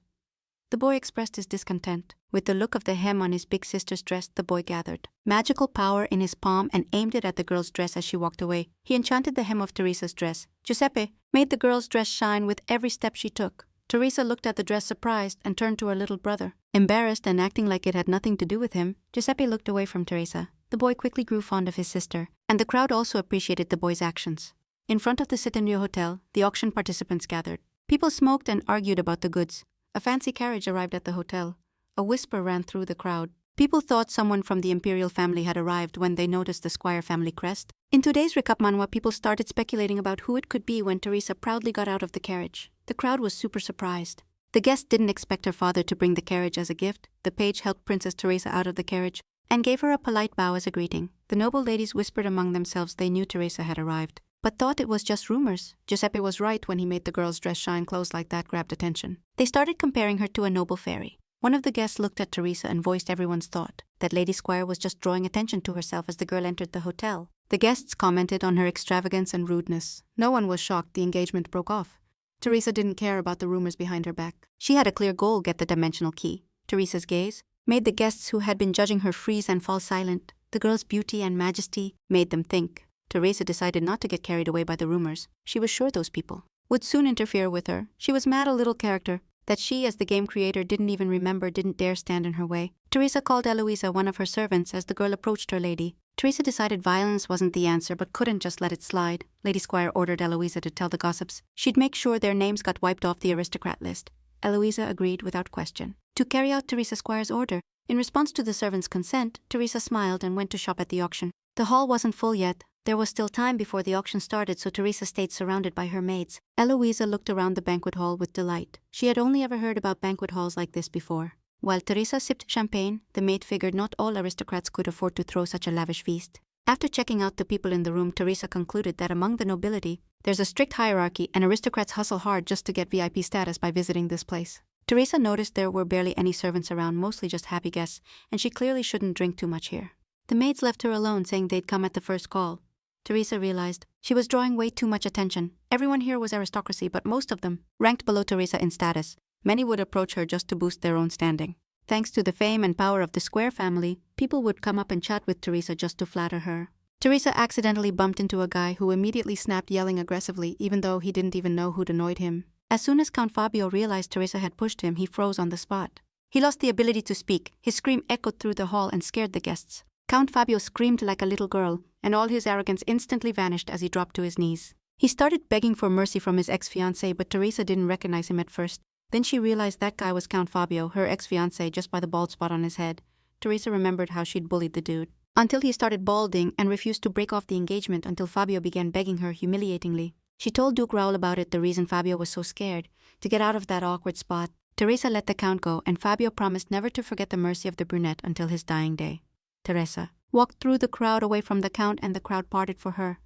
The boy expressed his discontent. With the look of the hem on his big sister's dress, the boy gathered magical power in his palm and aimed it at the girl's dress as she walked away. He enchanted the hem of Teresa's dress. Giuseppe made the girl's dress shine with every step she took. Teresa looked at the dress surprised and turned to her little brother. Embarrassed and acting like it had nothing to do with him, Giuseppe looked away from Teresa. The boy quickly grew fond of his sister, and the crowd also appreciated the boy's actions. In front of the Centennial Hotel, the auction participants gathered. People smoked and argued about the goods. A fancy carriage arrived at the hotel. A whisper ran through the crowd. People thought someone from the imperial family had arrived when they noticed the Squire family crest. In today's recap manhwa, people started speculating about who it could be when Teresa proudly got out of the carriage. The crowd was super surprised. The guest didn't expect her father to bring the carriage as a gift. The page helped Princess Teresa out of the carriage and gave her a polite bow as a greeting. The noble ladies whispered among themselves they knew Teresa had arrived, but thought it was just rumors. Giuseppe was right when he made the girl's dress shine. Clothes like that grabbed attention. They started comparing her to a noble fairy. One of the guests looked at Teresa and voiced everyone's thought that Lady Squire was just drawing attention to herself as the girl entered the hotel. The guests commented on her extravagance and rudeness. No one was shocked the engagement broke off. Teresa didn't care about the rumors behind her back. She had a clear goal: get the dimensional key. Teresa's gaze made the guests who had been judging her freeze and fall silent. The girl's beauty and majesty made them think. Teresa decided not to get carried away by the rumors. She was sure those people would soon interfere with her. She was mad a little character that she, as the game creator, didn't even remember, didn't dare stand in her way. Teresa called Eloisa, one of her servants, as the girl approached her lady. Teresa decided violence wasn't the answer but couldn't just let it slide. Lady Squire ordered Eloisa to tell the gossips she'd make sure their names got wiped off the aristocrat list. Eloisa agreed without question to carry out Teresa Squire's order. In response to the servant's consent, Teresa smiled and went to shop at the auction. The hall wasn't full yet. There was still time before the auction started, so Teresa stayed surrounded by her maids. Eloisa looked around the banquet hall with delight. She had only ever heard about banquet halls like this before. While Teresa sipped champagne, the maid figured not all aristocrats could afford to throw such a lavish feast. After checking out the people in the room, Teresa concluded that among the nobility, there's a strict hierarchy and aristocrats hustle hard just to get VIP status by visiting this place. Teresa noticed there were barely any servants around, mostly just happy guests, and she clearly shouldn't drink too much here. The maids left her alone, saying they'd come at the first call. Teresa realized she was drawing way too much attention. Everyone here was aristocracy, but most of them ranked below Teresa in status. Many would approach her just to boost their own standing. Thanks to the fame and power of the Square family, people would come up and chat with Teresa just to flatter her. Teresa accidentally bumped into a guy who immediately snapped, yelling aggressively, even though he didn't even know who'd annoyed him. As soon as Count Fabio realized Teresa had pushed him, he froze on the spot. He lost the ability to speak. His scream echoed through the hall and scared the guests. Count Fabio screamed like a little girl, and all his arrogance instantly vanished as he dropped to his knees. He started begging for mercy from his ex-fiancé, but Teresa didn't recognize him at first. Then she realized that guy was Count Fabio, her ex-fiancé, just by the bald spot on his head. Teresa remembered how she'd bullied the dude until he started balding and refused to break off the engagement until Fabio began begging her humiliatingly. She told Duke Raoul about it, the reason Fabio was so scared to get out of that awkward spot. Teresa let the Count go, and Fabio promised never to forget the mercy of the brunette until his dying day. Teresa walked through the crowd away from the Count, and the crowd parted for her.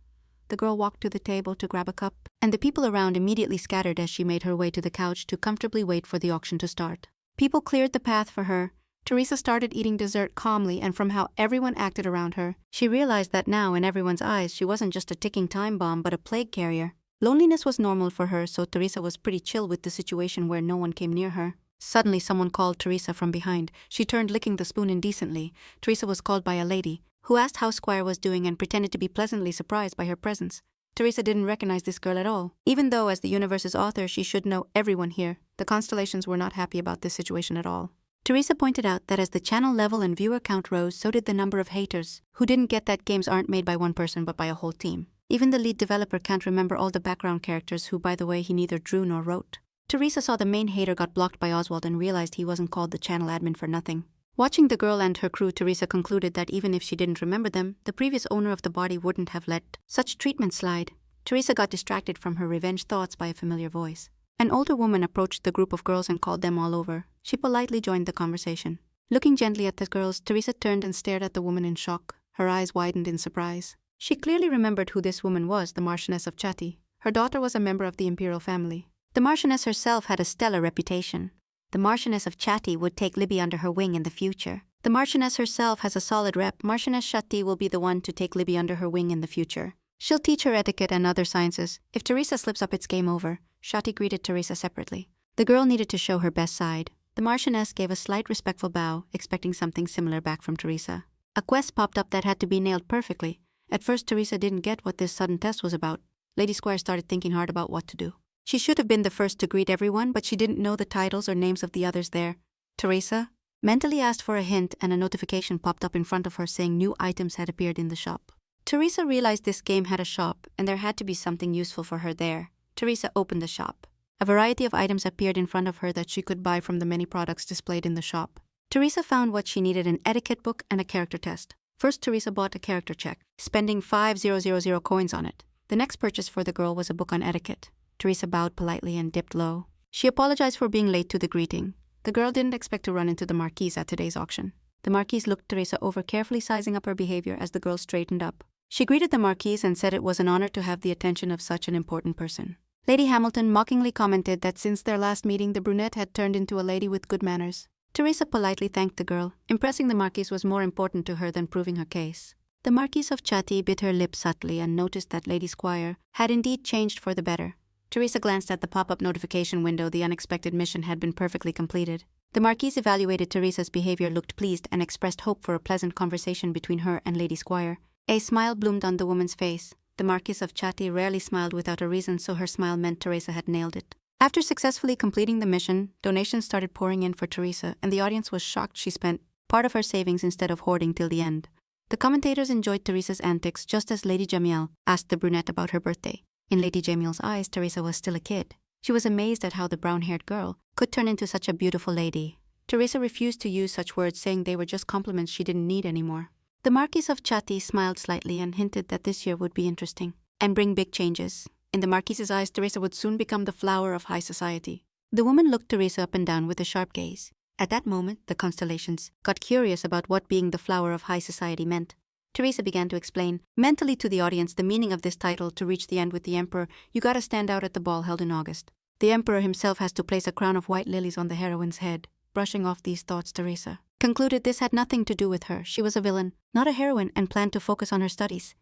The girl walked to the table to grab a cup, and the people around immediately scattered as she made her way to the couch to comfortably wait for the auction to start. People cleared the path for her. Teresa started eating dessert calmly, and from how everyone acted around her, she realized that now, in everyone's eyes, she wasn't just a ticking time bomb but a plague carrier. Loneliness was normal for her, so Teresa was pretty chill with the situation where no one came near her. Suddenly, someone called Teresa from behind. She turned, licking the spoon indecently. Teresa was called by a lady, who asked how Squire was doing and pretended to be pleasantly surprised by her presence. Teresa didn't recognize this girl at all. Even though, as the universe's author, she should know everyone here, the constellations were not happy about this situation at all. Teresa pointed out that as the channel level and viewer count rose, so did the number of haters, who didn't get that games aren't made by one person but by a whole team. Even the lead developer can't remember all the background characters, who, by the way, he neither drew nor wrote. Teresa saw the main hater got blocked by Oswald and realized he wasn't called the channel admin for nothing. Watching the girl and her crew, Teresa concluded that even if she didn't remember them, the previous owner of the body wouldn't have let such treatment slide. Teresa got distracted from her revenge thoughts by a familiar voice. An older woman approached the group of girls and called them all over. She politely joined the conversation. Looking gently at the girls, Teresa turned and stared at the woman in shock. Her eyes widened in surprise. She clearly remembered who this woman was, the Marchioness of Chatty. Her daughter was a member of the imperial family. The Marchioness herself had a stellar reputation. The Marchioness of Chatty would take Libby under her wing in the future. The Marchioness herself has a solid rep. Marchioness Chatty will be the one to take Libby under her wing in the future. She'll teach her etiquette and other sciences. If Teresa slips up, it's game over. Chatty greeted Teresa separately. The girl needed to show her best side. The Marchioness gave a slight respectful bow, expecting something similar back from Teresa. A quest popped up that had to be nailed perfectly. At first, Teresa didn't get what this sudden test was about. Lady Squire started thinking hard about what to do. She should have been the first to greet everyone, but she didn't know the titles or names of the others there. Teresa mentally asked for a hint, and a notification popped up in front of her saying new items had appeared in the shop. Teresa realized this game had a shop, and there had to be something useful for her there. Teresa opened the shop. A variety of items appeared in front of her that she could buy from the many products displayed in the shop. Teresa found what she needed: an etiquette book and a character test. First, Teresa bought a character check, spending 5,000 coins on it. The next purchase for the girl was a book on etiquette. Teresa bowed politely and dipped low. She apologized for being late to the greeting. The girl didn't expect to run into the Marquise at today's auction. The Marquise looked Teresa over, carefully sizing up her behavior as the girl straightened up. She greeted the Marquise and said it was an honor to have the attention of such an important person. Lady Hamilton mockingly commented that since their last meeting, the brunette had turned into a lady with good manners. Teresa politely thanked the girl. Impressing the Marquise was more important to her than proving her case. The Marquise of Chatty bit her lip subtly and noticed that Lady Squire had indeed changed for the better. Teresa glanced at the pop-up notification window. The unexpected mission had been perfectly completed. The Marquise evaluated Teresa's behavior, looked pleased, and expressed hope for a pleasant conversation between her and Lady Squire. A smile bloomed on the woman's face. The Marquise of Chatty rarely smiled without a reason, so her smile meant Teresa had nailed it. After successfully completing the mission, donations started pouring in for Teresa, and the audience was shocked she spent part of her savings instead of hoarding till the end. The commentators enjoyed Teresa's antics just as Lady Jamiel asked the brunette about her birthday. In Lady Jamiel's eyes, Teresa was still a kid. She was amazed at how the brown-haired girl could turn into such a beautiful lady. Teresa refused to use such words, saying they were just compliments she didn't need anymore. The Marquis of Chatty smiled slightly and hinted that this year would be interesting and bring big changes. In the Marquis's eyes, Teresa would soon become the flower of high society. The woman looked Teresa up and down with a sharp gaze. At that moment, the constellations got curious about what being the flower of high society meant. Teresa began to explain mentally to the audience the meaning of this title. To reach the end with the Emperor, you gotta stand out at the ball held in August. The Emperor himself has to place a crown of white lilies on the heroine's head. Brushing off these thoughts, Teresa concluded this had nothing to do with her. She was a villain, not a heroine, and planned to focus on her studies.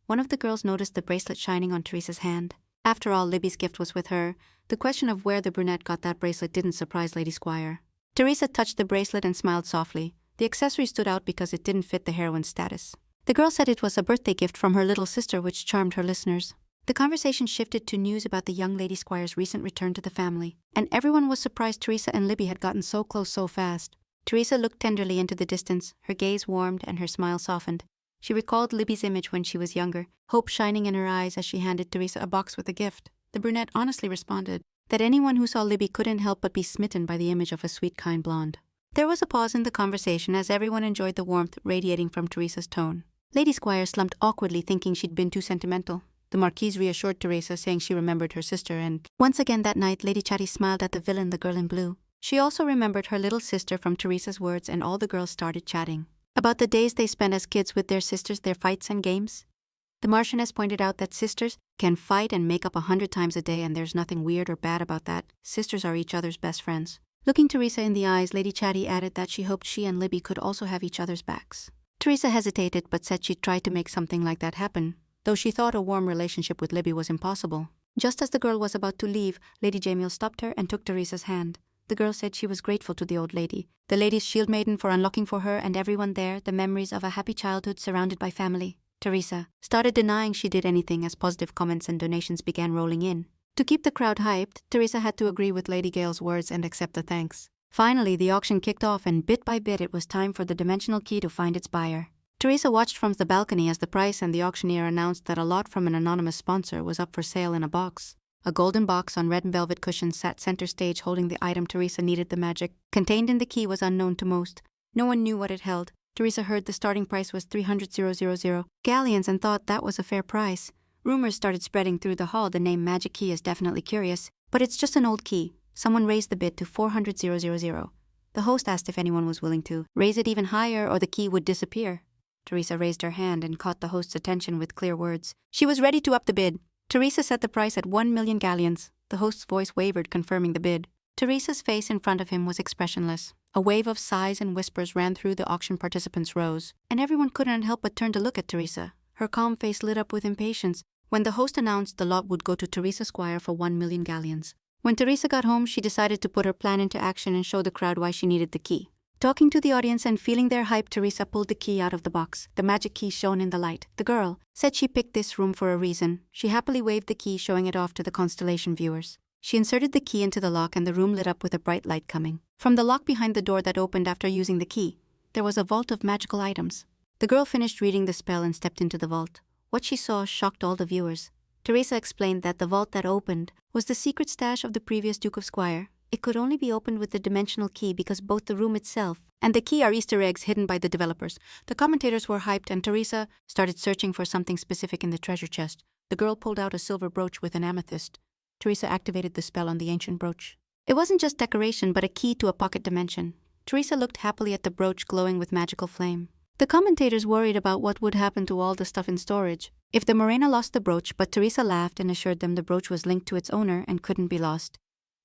One of the girls noticed the bracelet shining on Teresa's hand. After all, Libby's gift was with her. The question of where the brunette got that bracelet didn't surprise Lady Squire. Teresa touched the bracelet and smiled softly. The accessory stood out because it didn't fit the heroine's status. The girl said it was a birthday gift from her little sister, which charmed her listeners. The conversation shifted to news about the young Lady Squire's recent return to the family, and everyone was surprised Teresa and Libby had gotten so close so fast. Teresa looked tenderly into the distance. Her gaze warmed and her smile softened. She recalled Libby's image when she was younger, hope shining in her eyes as she handed Teresa a box with a gift. The brunette honestly responded that anyone who saw Libby couldn't help but be smitten by the image of a sweet, kind blonde. There was a pause in the conversation as everyone enjoyed the warmth radiating from Teresa's tone. Lady Squire slumped awkwardly, thinking she'd been too sentimental. The Marquise reassured Teresa, saying she remembered her sister, and once again that night, Lady Chatty smiled at the villain, the girl in blue. She also remembered her little sister from Teresa's words, and all the girls started chatting about the days they spent as kids with their sisters, their fights and games. The Marchioness pointed out that sisters can fight and make up 100 times a day, and there's nothing weird or bad about that. Sisters are each other's best friends. Looking Teresa in the eyes, Lady Chatty added that she hoped she and Libby could also have each other's backs. Teresa hesitated but said she'd try to make something like that happen, though she thought a warm relationship with Libby was impossible. Just as the girl was about to leave, Lady Jamiel stopped her and took Teresa's hand. The girl said she was grateful to the old lady, the lady's shield maiden, for unlocking for her and everyone there the memories of a happy childhood surrounded by family. Teresa started denying she did anything as positive comments and donations began rolling in. To keep the crowd hyped, Teresa had to agree with Lady Gale's words and accept the thanks. Finally, the auction kicked off, and bit by bit it was time for the dimensional key to find its buyer. Teresa watched from the balcony as the price and the auctioneer announced that a lot from an anonymous sponsor was up for sale in a box. A golden box on red velvet cushions sat center stage, holding the item Teresa needed. The magic contained in the key was unknown to most. No one knew what it held. Teresa heard the starting price was 300,000 galleons and thought that was a fair price. Rumors started spreading through the hall. The name Magic Key is definitely curious, but it's just an old key. Someone raised the bid to 400,000. The host asked if anyone was willing to raise it even higher or the key would disappear. Teresa raised her hand and caught the host's attention with clear words. She was ready to up the bid. Teresa set the price at 1,000,000 galleons. The host's voice wavered, confirming the bid. Teresa's face in front of him was expressionless. A wave of sighs and whispers ran through the auction participants' rows, and everyone couldn't help but turn to look at Teresa. Her calm face lit up with impatience when the host announced the lot would go to Teresa Squire for 1,000,000 galleons. When Teresa got home, she decided to put her plan into action and show the crowd why she needed the key. Talking to the audience and feeling their hype, Teresa pulled the key out of the box. The magic key shone in the light. The girl said she picked this room for a reason. She happily waved the key, showing it off to the constellation viewers. She inserted the key into the lock and the room lit up with a bright light coming from the lock behind the door that opened after using the key. There was a vault of magical items. The girl finished reading the spell and stepped into the vault. What she saw shocked all the viewers. Teresa explained that the vault that opened was the secret stash of the previous Duke of Squire. It could only be opened with the dimensional key because both the room itself and the key are Easter eggs hidden by the developers. The commentators were hyped and Teresa started searching for something specific in the treasure chest. The girl pulled out a silver brooch with an amethyst. Teresa activated the spell on the ancient brooch. It wasn't just decoration but a key to a pocket dimension. Teresa looked happily at the brooch glowing with magical flame. The commentators worried about what would happen to all the stuff in storage if the Morena lost the brooch, but Teresa laughed and assured them the brooch was linked to its owner and couldn't be lost.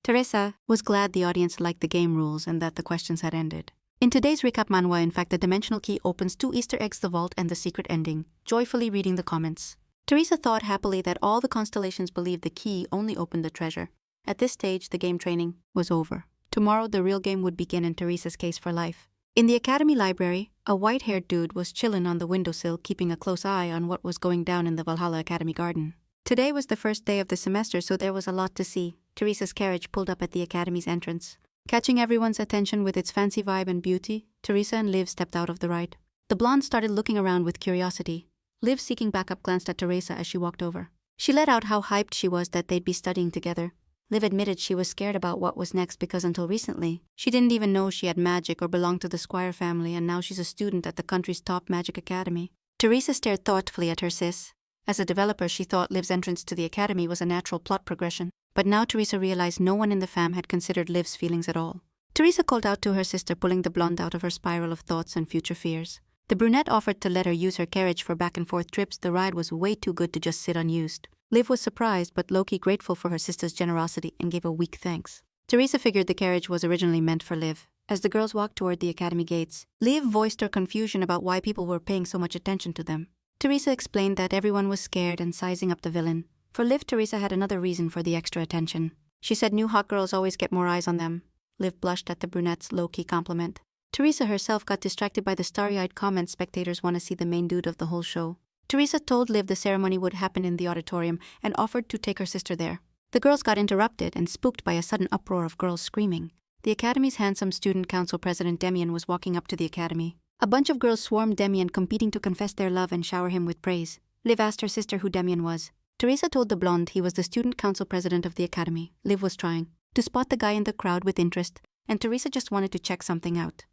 Teresa was glad the audience liked the game rules and that the questions had ended. In today's recap manhwa, in fact, the dimensional key opens 2 Easter eggs, the vault and the secret ending, joyfully reading the comments. Teresa thought happily that all the constellations believed the key only opened the treasure. At this stage, the game training was over. Tomorrow, the real game would begin in Teresa's case for life. In the academy library, a white-haired dude was chillin' on the windowsill, keeping a close eye on what was going down in the Valhalla Academy garden. Today was the first day of the semester, so there was a lot to see. Teresa's carriage pulled up at the academy's entrance. Catching everyone's attention with its fancy vibe and beauty, Teresa and Liv stepped out of the ride. The blonde started looking around with curiosity. Liv, seeking backup, glanced at Teresa as she walked over. She let out how hyped she was that they'd be studying together. Liv admitted she was scared about what was next because until recently, she didn't even know she had magic or belonged to the Squire family, and now she's a student at the country's top magic academy. Teresa stared thoughtfully at her sis. As a developer, she thought Liv's entrance to the academy was a natural plot progression. But now Teresa realized no one in the fam had considered Liv's feelings at all. Teresa called out to her sister, pulling the blonde out of her spiral of thoughts and future fears. The brunette offered to let her use her carriage for back-and-forth trips. The ride was way too good to just sit unused. Liv was surprised but low-key grateful for her sister's generosity and gave a weak thanks. Teresa figured the carriage was originally meant for Liv. As the girls walked toward the academy gates, Liv voiced her confusion about why people were paying so much attention to them. Teresa explained that everyone was scared and sizing up the villain. For Liv, Teresa had another reason for the extra attention. She said new hot girls always get more eyes on them. Liv blushed at the brunette's low-key compliment. Teresa herself got distracted by the starry-eyed comments. Spectators want to see the main dude of the whole show. Teresa told Liv the ceremony would happen in the auditorium and offered to take her sister there. The girls got interrupted and spooked by a sudden uproar of girls screaming. The academy's handsome student council president Demian was walking up to the academy. A bunch of girls swarmed Demian, competing to confess their love and shower him with praise. Liv asked her sister who Demian was. Teresa told the blonde he was the student council president of the academy. Liv was trying to spot the guy in the crowd with interest, and Teresa just wanted to check something out.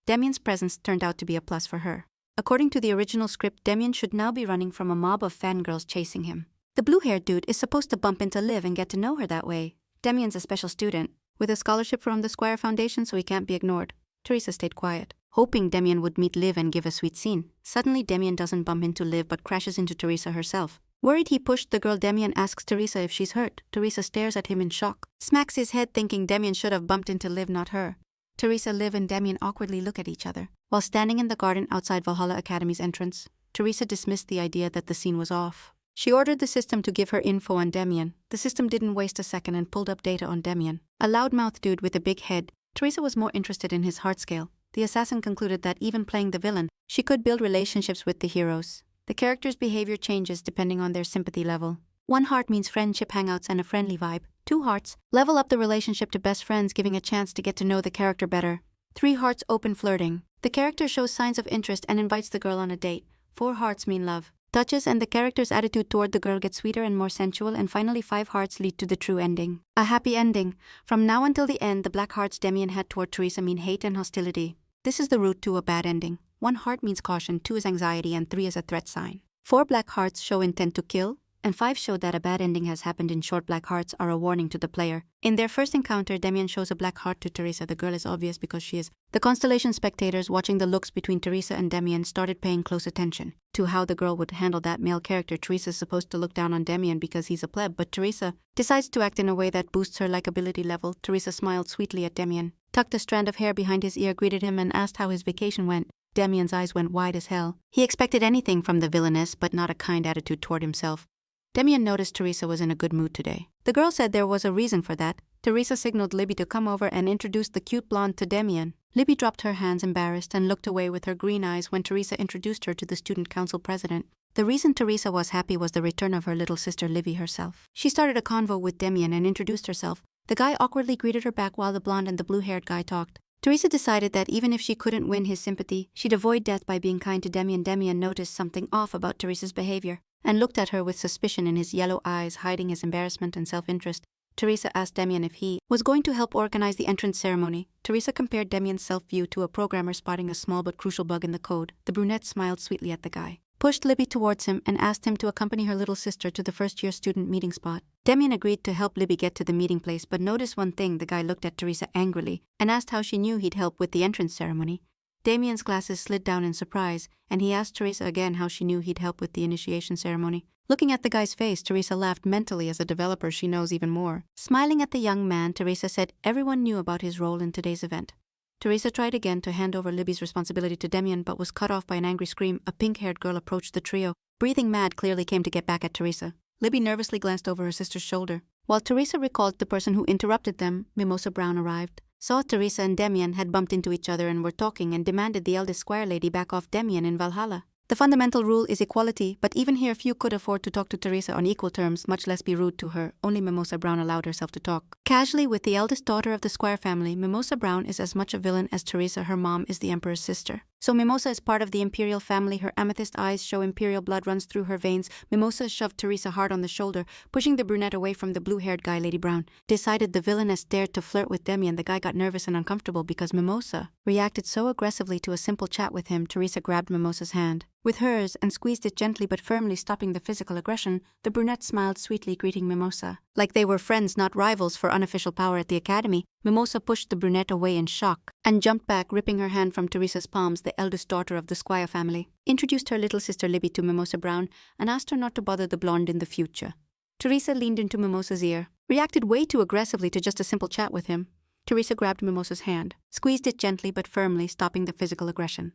Demian's presence turned out to be a plus for her. According to the original script, Demian should now be running from a mob of fangirls chasing him. The blue-haired dude is supposed to bump into Liv and get to know her that way. Demian's a special student, with a scholarship from the Squire Foundation, so he can't be ignored. Teresa stayed quiet, hoping Demian would meet Liv and give a sweet scene. Suddenly, Demian doesn't bump into Liv but crashes into Teresa herself. Worried he pushed the girl, Demian asks Teresa if she's hurt. Teresa stares at him in shock, smacks his head thinking Demian should have bumped into Liv, not her. Teresa, Liv, and Demian awkwardly look at each other. While standing in the garden outside Valhalla Academy's entrance, Teresa dismissed the idea that the scene was off. She ordered the system to give her info on Demian. The system didn't waste a second and pulled up data on Demian. A loudmouth dude with a big head. Teresa was more interested in his heart scale. The assassin concluded that even playing the villain, she could build relationships with the heroes. The character's behavior changes depending on their sympathy level. 1 heart means friendship hangouts and a friendly vibe. 2 hearts level up the relationship to best friends, giving a chance to get to know the character better. 3 hearts open flirting. The character shows signs of interest and invites the girl on a date. 4 hearts mean love touches, and the character's attitude toward the girl gets sweeter and more sensual. And finally, 5 hearts lead to the true ending. A happy ending. From now until the end, the black hearts Demian had toward Teresa mean hate and hostility. This is the route to a bad ending. 1 heart means caution, 2 is anxiety, and 3 is a threat sign. 4 black hearts show intent to kill, and 5 show that a bad ending has happened. In short, black hearts are a warning to the player. In their first encounter, Demian shows a black heart to Teresa. The girl is obvious because she is. The constellation spectators watching the looks between Teresa and Demian started paying close attention to how the girl would handle that male character. Teresa's supposed to look down on Demian because he's a pleb, but Teresa decides to act in a way that boosts her likability level. Teresa smiled sweetly at Demian, tucked a strand of hair behind his ear, greeted him, and asked how his vacation went. Demian's eyes went wide as hell. He expected anything from the villainess, but not a kind attitude toward himself. Demian noticed Teresa was in a good mood today. The girl said there was a reason for that. Teresa signaled Libby to come over and introduced the cute blonde to Demian. Libby dropped her hands embarrassed and looked away with her green eyes when Teresa introduced her to the student council president. The reason Teresa was happy was the return of her little sister Libby herself. She started a convo with Demian and introduced herself. The guy awkwardly greeted her back while the blonde and the blue-haired guy talked. Teresa decided that even if she couldn't win his sympathy, she'd avoid death by being kind to Demian. Demian noticed something off about Teresa's behavior and looked at her with suspicion in his yellow eyes, hiding his embarrassment and self-interest. Teresa asked Demian if he was going to help organize the entrance ceremony. Teresa compared Demian's self-view to a programmer spotting a small but crucial bug in the code. The brunette smiled sweetly at the guy, pushed Libby towards him, and asked him to accompany her little sister to the first-year student meeting spot. Demian agreed to help Libby get to the meeting place, but noticed one thing. The guy looked at Teresa angrily and asked how she knew he'd help with the entrance ceremony. Damien's glasses slid down in surprise, and he asked Teresa again how she knew he'd help with the initiation ceremony. Looking at the guy's face, Teresa laughed mentally. As a developer, she knows even more. Smiling at the young man, Teresa said everyone knew about his role in today's event. Teresa tried again to hand over Libby's responsibility to Damien, but was cut off by an angry scream. A pink-haired girl approached the trio. Breathing mad, clearly came to get back at Teresa. Libby nervously glanced over her sister's shoulder. While Teresa recalled the person who interrupted them, Mimosa Brown arrived, saw Teresa and Damien had bumped into each other and were talking, and demanded the eldest Squire lady back off Damien in Valhalla. The fundamental rule is equality, but even here few could afford to talk to Teresa on equal terms, much less be rude to her. Only Mimosa Brown allowed herself to talk casually with the eldest daughter of the Squire family. Mimosa Brown is as much a villain as Teresa. Her mom is the Emperor's sister. So Mimosa is part of the imperial family. Her amethyst eyes show imperial blood runs through her veins. Mimosa shoved Teresa hard on the shoulder, pushing the brunette away from the blue-haired guy. Lady Brown decided the villainess dared to flirt with Damien. The guy got nervous and uncomfortable because Mimosa reacted so aggressively to a simple chat with him. Teresa grabbed Mimosa's hand with hers and squeezed it gently but firmly, stopping the physical aggression. The brunette smiled sweetly, greeting Mimosa like they were friends, not rivals for unofficial power at the academy. Mimosa pushed the brunette away in shock and jumped back, ripping her hand from Teresa's palms. The eldest daughter of the Squire family introduced her little sister Libby to Mimosa Brown and asked her not to bother the blonde in the future. Teresa leaned into Mimosa's ear, reacted way too aggressively to just a simple chat with him. Teresa grabbed Mimosa's hand, squeezed it gently but firmly, stopping the physical aggression.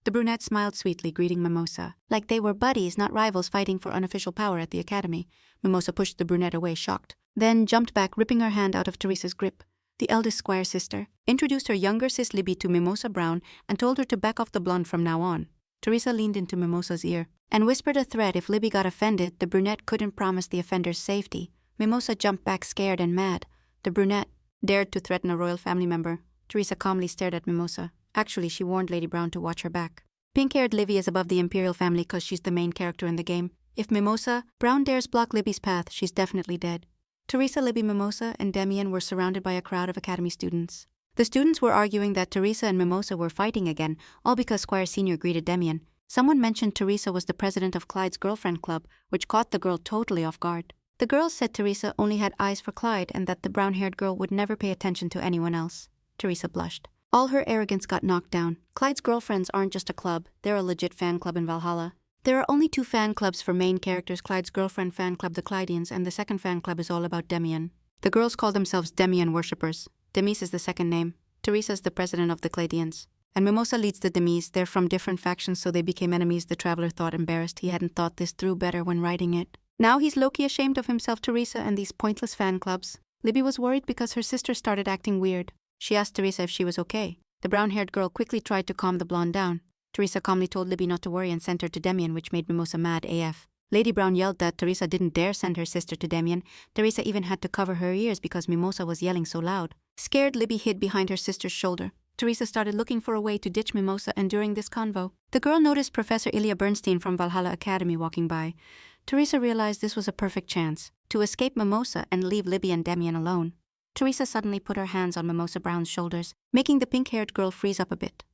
The brunette smiled sweetly, greeting Mimosa like they were buddies, not rivals fighting for unofficial power at the academy. Mimosa pushed the brunette away, shocked, then jumped back, ripping her hand out of Teresa's grip. The eldest Squire sister introduced her younger sis Libby to Mimosa Brown and told her to back off the blonde from now on. Teresa leaned into Mimosa's ear and whispered a threat if Libby got offended. The brunette couldn't promise the offender's safety. Mimosa jumped back, scared and mad. The brunette dared to threaten a royal family member. Teresa calmly stared at Mimosa. Actually, she warned Lady Brown to watch her back. Pink-haired Livy is above the imperial family because she's the main character in the game. If Mimosa Brown dares block Libby's path, she's definitely dead. Teresa, Libby, Mimosa, and Damien were surrounded by a crowd of academy students. The students were arguing that Teresa and Mimosa were fighting again, all because Squire Senior greeted Damien. Someone mentioned Teresa was the president of Clyde's girlfriend club, which caught the girl totally off guard. The girls said Teresa only had eyes for Clyde and that the brown-haired girl would never pay attention to anyone else. Teresa blushed. All her arrogance got knocked down. Clyde's girlfriends aren't just a club, they're a legit fan club in Valhalla. There are only 2 fan clubs for main characters, Clyde's girlfriend fan club, the Clydians, and the second fan club is all about Damien. The girls call themselves Damien worshippers. Demise is the second name. Teresa's the president of the Clydians. And Mimosa leads the Demise. They're from different factions, so they became enemies. The traveler thought embarrassed. He hadn't thought this through better when writing it. Now he's low-key ashamed of himself, Teresa, and these pointless fan clubs. Libby was worried because her sister started acting weird. She asked Teresa if she was okay. The brown-haired girl quickly tried to calm the blonde down. Teresa calmly told Libby not to worry and sent her to Damien, which made Mimosa mad AF. Lady Brown yelled that Teresa didn't dare send her sister to Damien. Teresa even had to cover her ears because Mimosa was yelling so loud. Scared, Libby hid behind her sister's shoulder. Teresa started looking for a way to ditch Mimosa, and during this convo, the girl noticed Professor Ilya Bernstein from Valhalla Academy walking by. Teresa realized this was a perfect chance to escape Mimosa and leave Libby and Damien alone. Teresa suddenly put her hands on Mimosa Brown's shoulders, making the pink-haired girl freeze up a bit.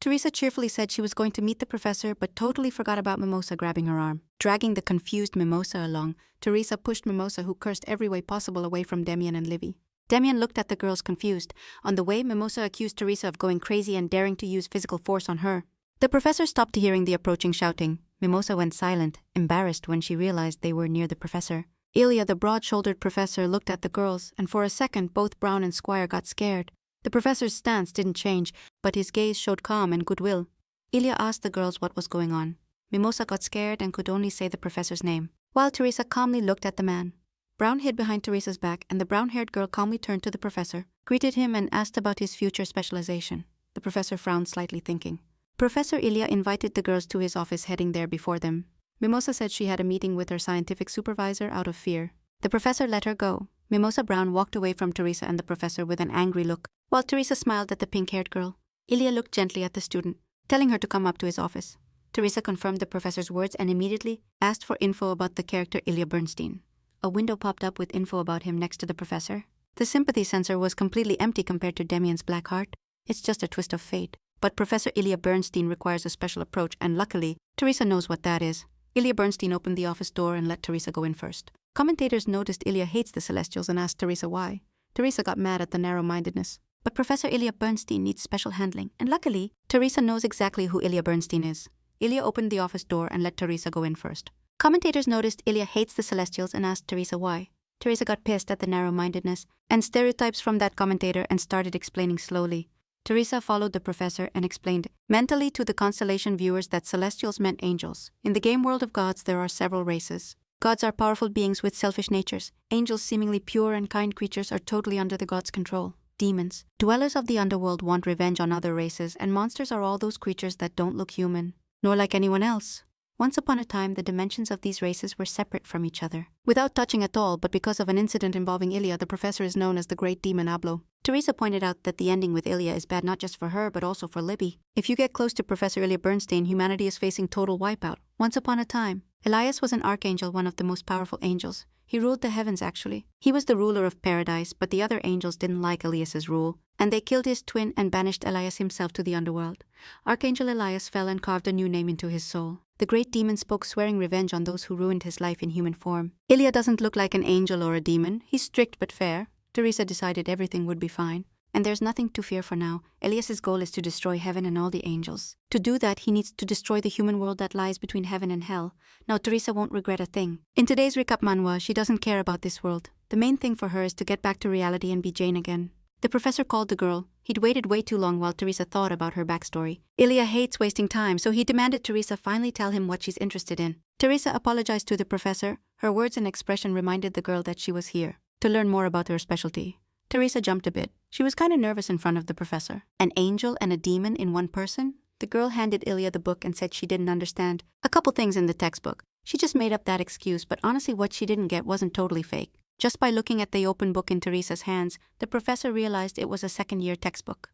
Teresa cheerfully said she was going to meet the professor, but totally forgot about Mimosa grabbing her arm. Dragging the confused Mimosa along, Teresa pushed Mimosa, who cursed every way possible, away from Damien and Livy. Damien looked at the girls confused. On the way, Mimosa accused Teresa of going crazy and daring to use physical force on her. The professor stopped hearing the approaching shouting. Mimosa went silent, embarrassed when she realized they were near the professor. Ilya, the broad-shouldered professor, looked at the girls, and for a second both Brown and Squire got scared. The professor's stance didn't change, but his gaze showed calm and goodwill. Ilya asked the girls what was going on. Mimosa got scared and could only say the professor's name, while Teresa calmly looked at the man. Brown hid behind Teresa's back, and the brown-haired girl calmly turned to the professor, greeted him, and asked about his future specialization. The professor frowned slightly, thinking. Professor Ilya invited the girls to his office, heading there before them. Mimosa said she had a meeting with her scientific supervisor out of fear. The professor let her go. Mimosa Brown walked away from Teresa and the professor with an angry look, while Teresa smiled at the pink-haired girl. Ilya looked gently at the student, telling her to come up to his office. Teresa confirmed the professor's words and immediately asked for info about the character Ilya Bernstein. A window popped up with info about him next to the professor. The sympathy sensor was completely empty compared to Damien's black heart. It's just a twist of fate. But Professor Ilya Bernstein requires a special approach, and luckily, Teresa knows what that is. Ilya Bernstein opened the office door and let Teresa go in first. Commentators noticed Ilya hates the Celestials and asked Teresa why. Teresa got mad at the narrow-mindedness. But Professor Ilya Bernstein needs special handling, and luckily, Teresa knows exactly who Ilya Bernstein is. Ilya opened the office door and let Teresa go in first. Commentators noticed Ilya hates the Celestials and asked Teresa why. Teresa got pissed at the narrow-mindedness and stereotypes from that commentator and started explaining slowly. Teresa followed the professor and explained mentally to the constellation viewers that Celestials meant angels. In the game world of gods, there are several races. Gods are powerful beings with selfish natures. Angels, seemingly pure and kind creatures, are totally under the gods' control. Demons, dwellers of the underworld, want revenge on other races, and monsters are all those creatures that don't look human, nor like anyone else. Once upon a time, the dimensions of these races were separate from each other. Without touching at all, but because of an incident involving Ilya, the professor is known as the Great Demon Ablo. Teresa pointed out that the ending with Ilya is bad not just for her, but also for Libby. If you get close to Professor Ilya Bernstein, humanity is facing total wipeout. Once upon a time, Elias was an archangel, one of the most powerful angels. He ruled the heavens, actually. He was the ruler of paradise, but the other angels didn't like Elias's rule, and they killed his twin and banished Elias himself to the underworld. Archangel Elias fell and carved a new name into his soul. The great demon spoke, swearing revenge on those who ruined his life in human form. Ilya doesn't look like an angel or a demon. He's strict but fair. Teresa decided everything would be fine. And there's nothing to fear for now. Elias's goal is to destroy heaven and all the angels. To do that, he needs to destroy the human world that lies between heaven and hell. Now Teresa won't regret a thing. In today's recap Manhwa, she doesn't care about this world. The main thing for her is to get back to reality and be Jane again. The professor called the girl. He'd waited way too long while Teresa thought about her backstory. Ilya hates wasting time, so he demanded Teresa finally tell him what she's interested in. Teresa apologized to the professor. Her words and expression reminded the girl that she was here to learn more about her specialty. Teresa jumped a bit. She was kind of nervous in front of the professor. An angel and a demon in one person? The girl handed Ilya the book and said she didn't understand a couple things in the textbook. She just made up that excuse, but honestly what she didn't get wasn't totally fake. Just by looking at the open book in Teresa's hands, the professor realized it was a second-year textbook.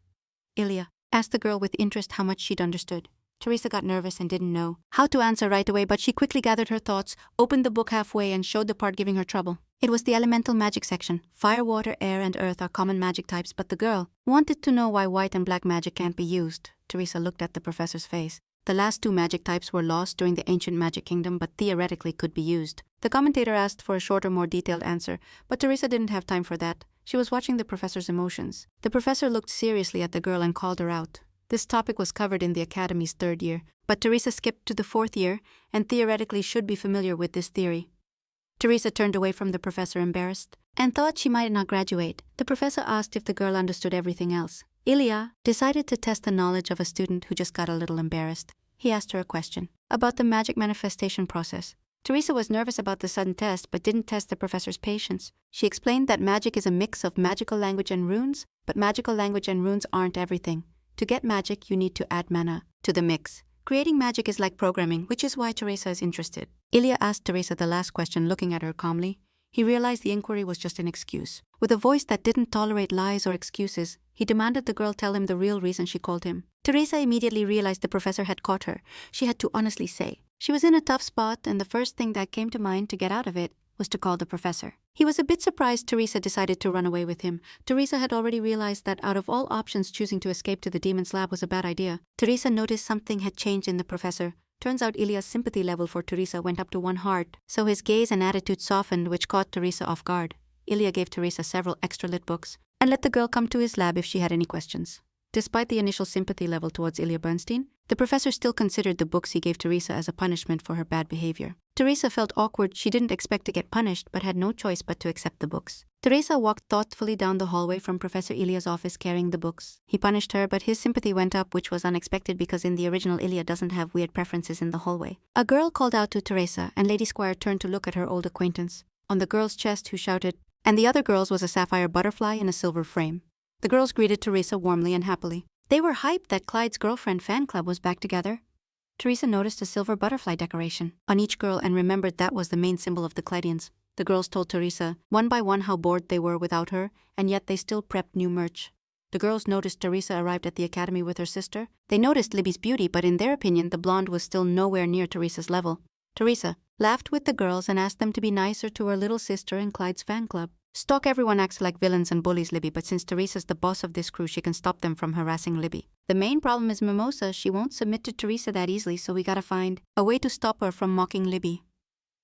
Ilya asked the girl with interest how much she'd understood. Teresa got nervous and didn't know how to answer right away, but she quickly gathered her thoughts, opened the book halfway, and showed the part giving her trouble. It was the elemental magic section. Fire, water, air, and earth are common magic types, but the girl wanted to know why white and black magic can't be used. Teresa looked at the professor's face. The last two magic types were lost during the ancient magic kingdom, but theoretically could be used. The commentator asked for a shorter, more detailed answer, but Teresa didn't have time for that. She was watching the professor's emotions. The professor looked seriously at the girl and called her out. This topic was covered in the academy's third year, but Teresa skipped to the fourth year and theoretically should be familiar with this theory. Teresa turned away from the professor embarrassed and thought she might not graduate. The professor asked if the girl understood everything else. Ilya decided to test the knowledge of a student who just got a little embarrassed. He asked her a question about the magic manifestation process. Teresa was nervous about the sudden test but didn't test the professor's patience. She explained that magic is a mix of magical language and runes, but magical language and runes aren't everything. To get magic, you need to add mana to the mix. Creating magic is like programming, which is why Teresa is interested. Ilya asked Teresa the last question, looking at her calmly. He realized the inquiry was just an excuse. With a voice that didn't tolerate lies or excuses, he demanded the girl tell him the real reason she called him. Teresa immediately realized the professor had caught her. She had to honestly say. She was in a tough spot, and the first thing that came to mind to get out of it was to call the professor. He was a bit surprised Teresa decided to run away with him. Teresa had already realized that out of all options, choosing to escape to the demon's lab was a bad idea. Teresa noticed something had changed in the professor. Turns out Ilya's sympathy level for Teresa went up to 1 heart, so his gaze and attitude softened, which caught Teresa off guard. Ilya gave Teresa several extra lit books and let the girl come to his lab if she had any questions. Despite the initial sympathy level towards Ilya Bernstein, the professor still considered the books he gave Teresa as a punishment for her bad behavior. Teresa felt awkward. She didn't expect to get punished, but had no choice but to accept the books. Teresa walked thoughtfully down the hallway from Professor Ilya's office carrying the books. He punished her, but his sympathy went up, which was unexpected because in the original Ilya doesn't have weird preferences in the hallway. A girl called out to Teresa, and Lady Squire turned to look at her old acquaintance. On the girl's chest, who shouted, and the other girl's, was a sapphire butterfly in a silver frame. The girls greeted Teresa warmly and happily. They were hyped that Clyde's girlfriend fan club was back together. Teresa noticed a silver butterfly decoration on each girl and remembered that was the main symbol of the Clydians. The girls told Teresa, one by one, how bored they were without her, and yet they still prepped new merch. The girls noticed Teresa arrived at the academy with her sister. They noticed Libby's beauty, but in their opinion, the blonde was still nowhere near Teresa's level. Teresa laughed with the girls and asked them to be nicer to her little sister in Clyde's fan club. Stock everyone acts like villains and bullies Libby, but since Teresa's the boss of this crew, she can stop them from harassing Libby. The main problem is Mimosa. She won't submit to Teresa that easily, so we gotta find a way to stop her from mocking Libby.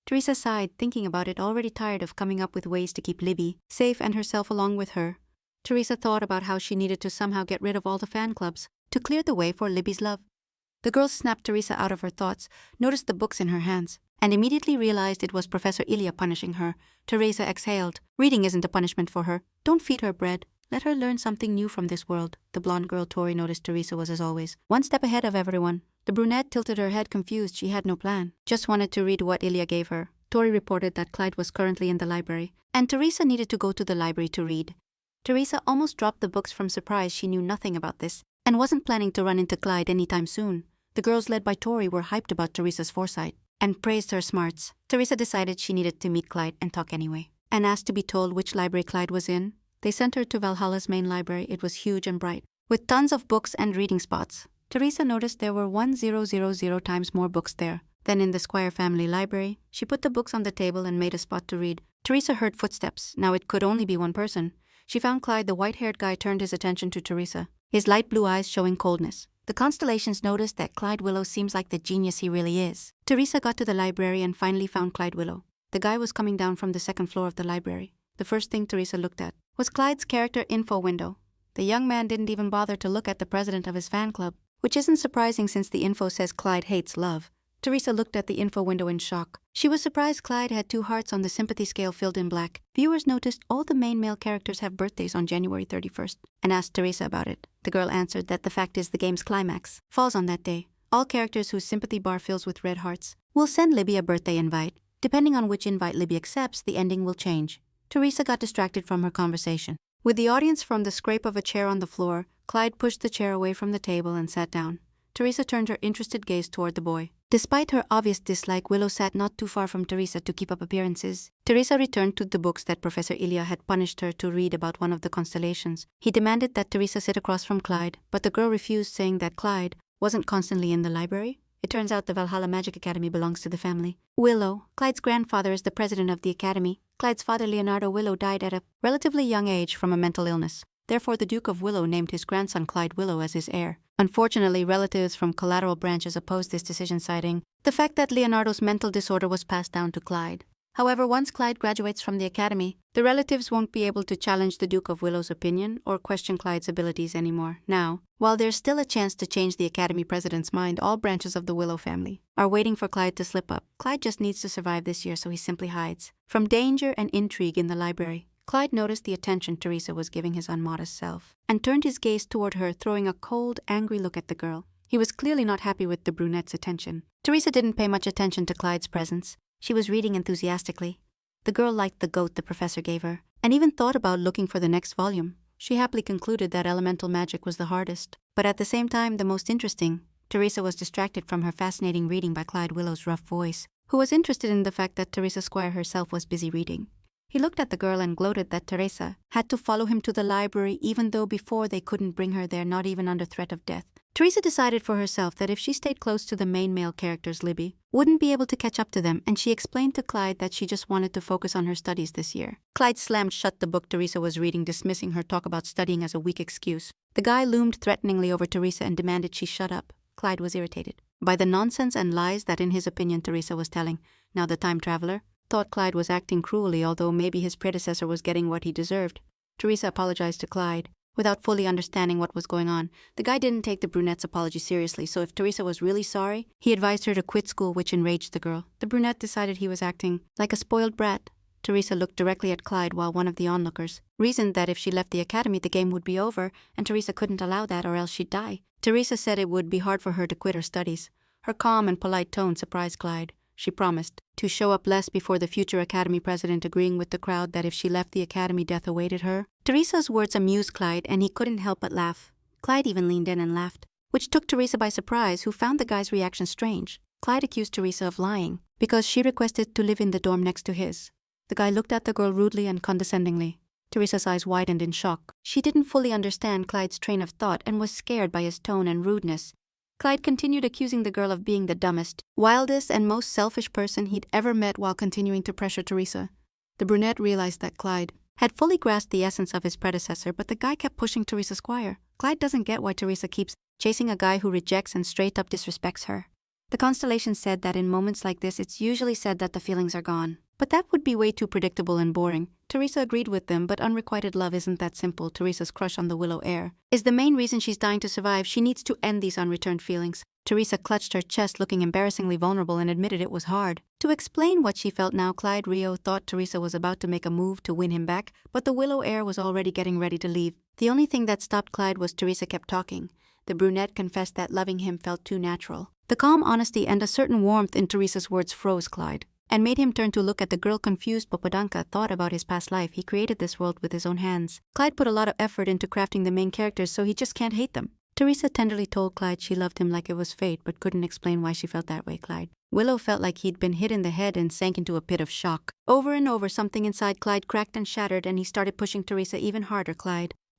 Teresa sighed, thinking about it, already tired of coming up with ways to keep Libby safe and herself along with her. Teresa thought about how she needed to somehow get rid of all the fan clubs to clear the way for Libby's love. The girl snapped Teresa out of her thoughts, noticed the books in her hands, and immediately realized it was Professor Ilya punishing her. Teresa exhaled. Reading isn't a punishment for her. Don't feed her bread. Let her learn something new from this world. The blonde girl Tori noticed Teresa was, as always, one step ahead of everyone. The brunette tilted her head confused. She had no plan. Just wanted to read what Ilya gave her. Tori reported that Clyde was currently in the library, and Teresa needed to go to the library to read. Teresa almost dropped the books from surprise. She knew nothing about this, and wasn't planning to run into Clyde anytime soon. The girls led by Tori were hyped about Teresa's foresight, and praised her smarts. Teresa decided she needed to meet Clyde and talk anyway, and asked to be told which library Clyde was in. They sent her to Valhalla's main library. It was huge and bright, with tons of books and reading spots. Teresa noticed there were 1,000 times more books there than in the Squire family library. She put the books on the table and made a spot to read. Teresa heard footsteps. Now it could only be one person. She found Clyde. The white-haired guy turned his attention to Teresa, his light blue eyes showing coldness. The constellations noticed that Clyde Willow seems like the genius he really is. Teresa got to the library and finally found Clyde Willow. The guy was coming down from the second floor of the library. The first thing Teresa looked at was Clyde's character info window. The young man didn't even bother to look at the president of his fan club, which isn't surprising since the info says Clyde hates love. Teresa looked at the info window in shock. She was surprised Clyde had 2 hearts on the sympathy scale filled in black. Viewers noticed all the main male characters have birthdays on January 31st and asked Teresa about it. The girl answered that the fact is the game's climax falls on that day. All characters whose sympathy bar fills with red hearts will send Libby a birthday invite. Depending on which invite Libby accepts, the ending will change. Teresa got distracted from her conversation. With the audience from the scrape of a chair on the floor, Clyde pushed the chair away from the table and sat down. Teresa turned her interested gaze toward the boy. Despite her obvious dislike, Willow sat not too far from Teresa to keep up appearances. Teresa returned to the books that Professor Ilya had punished her to read about one of the constellations. He demanded that Teresa sit across from Clyde, but the girl refused, saying that Clyde wasn't constantly in the library. It turns out the Valhalla Magic Academy belongs to the family. Willow, Clyde's grandfather, is the president of the academy. Clyde's father, Leonardo Willow, died at a relatively young age from a mental illness. Therefore, the Duke of Willow named his grandson Clyde Willow as his heir. Unfortunately, relatives from collateral branches opposed this decision, citing the fact that Leonardo's mental disorder was passed down to Clyde. However, once Clyde graduates from the academy, the relatives won't be able to challenge the Duke of Willow's opinion or question Clyde's abilities anymore. Now, while there's still a chance to change the academy president's mind, all branches of the Willow family are waiting for Clyde to slip up. Clyde just needs to survive this year, so he simply hides from danger and intrigue in the library. Clyde noticed the attention Teresa was giving his unmodest self and turned his gaze toward her, throwing a cold, angry look at the girl. He was clearly not happy with the brunette's attention. Teresa didn't pay much attention to Clyde's presence. She was reading enthusiastically. The girl liked the goat the professor gave her, and even thought about looking for the next volume. She happily concluded that elemental magic was the hardest, but at the same time the most interesting. Teresa was distracted from her fascinating reading by Clyde Willow's rough voice, who was interested in the fact that Teresa Squire herself was busy reading. He looked at the girl and gloated that Teresa had to follow him to the library even though before they couldn't bring her there, not even under threat of death. Teresa decided for herself that if she stayed close to the main male characters, Libby wouldn't be able to catch up to them, and she explained to Clyde that she just wanted to focus on her studies this year. Clyde slammed shut the book Teresa was reading, dismissing her talk about studying as a weak excuse. The guy loomed threateningly over Teresa and demanded she shut up. Clyde was irritated by the nonsense and lies that in his opinion Teresa was telling. Now the time traveler thought Clyde was acting cruelly, although maybe his predecessor was getting what he deserved. Teresa apologized to Clyde without fully understanding what was going on. The guy didn't take the brunette's apology seriously, so if Teresa was really sorry, he advised her to quit school, which enraged the girl. The brunette decided he was acting like a spoiled brat. Teresa looked directly at Clyde while one of the onlookers reasoned that if she left the academy, the game would be over, and Teresa couldn't allow that or else she'd die. Teresa said it would be hard for her to quit her studies. Her calm and polite tone surprised Clyde. She promised to show up less before the future academy president, agreeing with the crowd that if she left the academy, death awaited her. Teresa's words amused Clyde, and he couldn't help but laugh. Clyde even leaned in and laughed, which took Teresa by surprise, who found the guy's reaction strange. Clyde accused Teresa of lying because she requested to live in the dorm next to his. The guy looked at the girl rudely and condescendingly. Teresa's eyes widened in shock. She didn't fully understand Clyde's train of thought and was scared by his tone and rudeness. Clyde continued accusing the girl of being the dumbest, wildest, and most selfish person he'd ever met while continuing to pressure Teresa. The brunette realized that Clyde had fully grasped the essence of his predecessor, but the guy kept pushing Teresa Squire. Clyde doesn't get why Teresa keeps chasing a guy who rejects and straight up disrespects her. The constellations said that in moments like this, it's usually said that the feelings are gone, But that would be way too predictable and boring. Teresa agreed with them, but unrequited love isn't that simple. Teresa's crush on the willow heir is the main reason she's dying to survive. She needs to end these unreturned feelings. Teresa clutched her chest, looking embarrassingly vulnerable, and admitted it was hard to explain what she felt now. Clyde Rio thought Teresa was about to make a move to win him back, but the willow heir was already getting ready to leave. The only thing that stopped Clyde was Teresa kept talking. The brunette confessed that loving him felt too natural. The calm honesty and a certain warmth in Teresa's words froze Clyde and made him turn to look at the girl. Confused, Popodanka thought about his past life. He created this world with his own hands. Clyde put a lot of effort into crafting the main characters, so he just can't hate them. Teresa tenderly told Clyde she loved him like it was fate, but couldn't explain why she felt that way. Willow felt like he'd been hit in the head and sank into a pit of shock. Over and over, something inside Clyde cracked and shattered, and he started pushing Teresa even harder.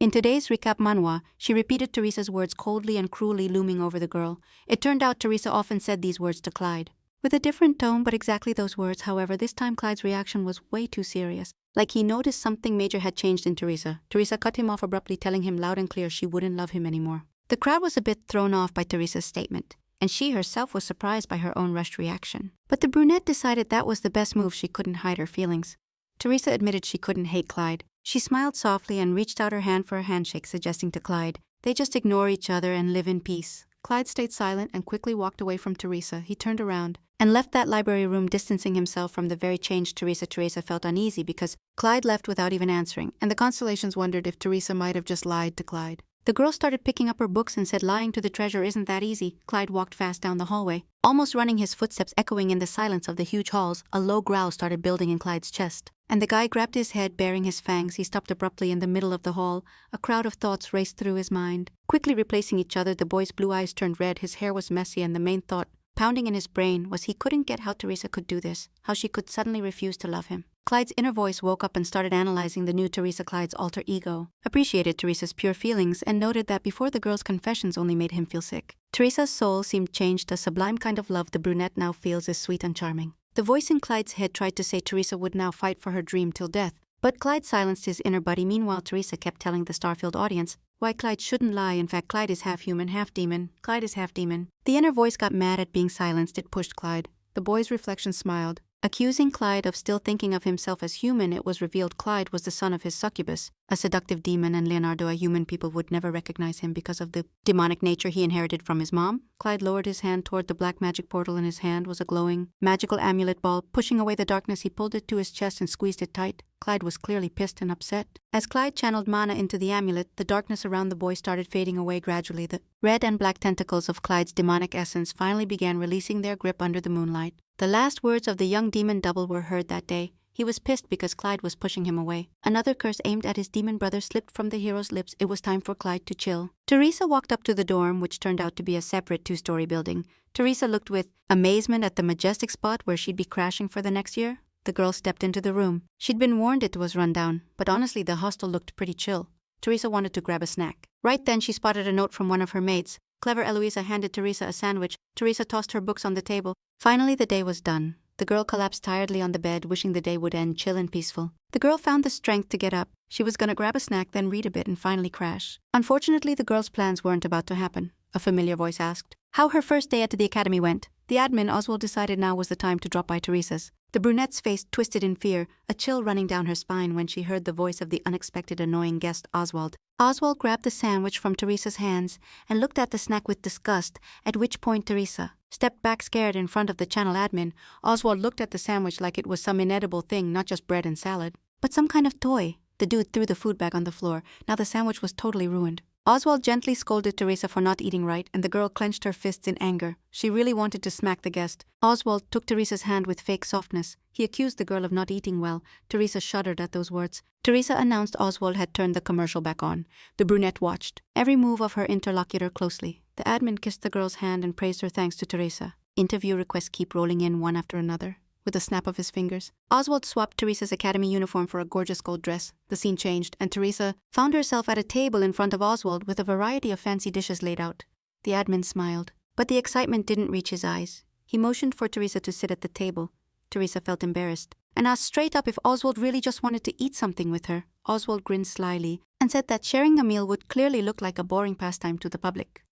In today's recap manhwa, she repeated Teresa's words coldly and cruelly, looming over the girl. It turned out Teresa often said these words to Clyde with a different tone, but exactly those words. However, this time Clyde's reaction was way too serious. Like he noticed something major had changed in Teresa. Teresa cut him off abruptly, telling him loud and clear she wouldn't love him anymore. The crowd was a bit thrown off by Teresa's statement, and she herself was surprised by her own rushed reaction. But the brunette decided that was the best move. She couldn't hide her feelings. Teresa admitted she couldn't hate Clyde. She smiled softly and reached out her hand for a handshake, suggesting to Clyde they just ignore each other and live in peace. Clyde stayed silent and quickly walked away from Teresa. He turned around and left that library room, distancing himself from the very changed Teresa. Teresa felt uneasy because Clyde left without even answering, and the constellations wondered if Teresa might have just lied to Clyde. The girl started picking up her books and said lying to the treasure isn't that easy. Clyde walked fast down the hallway, almost running, his footsteps echoing in the silence of the huge halls. A low growl started building in Clyde's chest, and the guy grabbed his head, baring his fangs. He stopped abruptly in the middle of the hall. A crowd of thoughts raced through his mind, quickly replacing each other. The boy's blue eyes turned red, his hair was messy, and the main thought pounding in his brain was he couldn't get how Teresa could do this, how she could suddenly refuse to love him. Clyde's inner voice woke up and started analyzing the new Teresa. Clyde's alter ego appreciated Teresa's pure feelings and noted that before, the girl's confessions only made him feel sick. Teresa's soul seemed changed. A sublime kind of love the brunette now feels is sweet and charming. The voice in Clyde's head tried to say Teresa would now fight for her dream till death, but Clyde silenced his inner buddy. Meanwhile, Teresa kept telling the Starfield audience why Clyde shouldn't lie. In fact, Clyde is half human, half demon. Clyde is half demon. The inner voice got mad at being silenced. It pushed Clyde. The boy's reflection smiled, accusing Clyde of still thinking of himself as human. It was revealed Clyde was the son of his succubus, a seductive demon, and Leonardo, a human. People would never recognize him because of the demonic nature he inherited from his mom. Clyde lowered his hand toward the black magic portal. In his hand was a glowing, magical amulet ball. Pushing away the darkness, he pulled it to his chest and squeezed it tight. Clyde was clearly pissed and upset. As Clyde channeled mana into the amulet, the darkness around the boy started fading away gradually. The red and black tentacles of Clyde's demonic essence finally began releasing their grip under the moonlight. The last words of the young demon double were heard that day. He was pissed because Clyde was pushing him away. Another curse aimed at his demon brother slipped from the hero's lips. It was time for Clyde to chill. Teresa walked up to the dorm, which turned out to be a separate 2-story building. Teresa looked with amazement at the majestic spot where she'd be crashing for the next year. The girl stepped into the room. She'd been warned it was run down, but honestly the hostel looked pretty chill. Teresa wanted to grab a snack. Right then she spotted a note from one of her maids. Clever Eloisa handed Teresa a sandwich. Teresa tossed her books on the table. Finally the day was done. The girl collapsed tiredly on the bed, wishing the day would end chill and peaceful. The girl found the strength to get up. She was gonna grab a snack, then read a bit, and finally crash. Unfortunately, the girl's plans weren't about to happen. A familiar voice asked how her first day at the academy went. The admin, Oswald, decided now was the time to drop by Teresa's. The brunette's face twisted in fear, a chill running down her spine when she heard the voice of the unexpected annoying guest, Oswald. Oswald grabbed the sandwich from Teresa's hands and looked at the snack with disgust, at which point Teresa stepped back scared in front of the channel admin. Oswald looked at the sandwich like it was some inedible thing, not just bread and salad, but some kind of toy. The dude threw the food bag on the floor. Now the sandwich was totally ruined. Oswald gently scolded Teresa for not eating right, and the girl clenched her fists in anger. She really wanted to smack the guest. Oswald took Teresa's hand with fake softness. He accused the girl of not eating well. Teresa shuddered at those words. Teresa announced Oswald had turned the commercial back on. The brunette watched every move of her interlocutor closely. The admin kissed the girl's hand and praised her thanks to Teresa. Interview requests keep rolling in one after another. With a snap of his fingers, Oswald swapped Teresa's academy uniform for a gorgeous gold dress. The scene changed, and Teresa found herself at a table in front of Oswald with a variety of fancy dishes laid out. The admin smiled, but the excitement didn't reach his eyes. He motioned for Teresa to sit at the table. Teresa felt embarrassed and asked straight up if Oswald really just wanted to eat something with her. Oswald grinned slyly and said that sharing a meal would clearly look like a boring pastime to the public.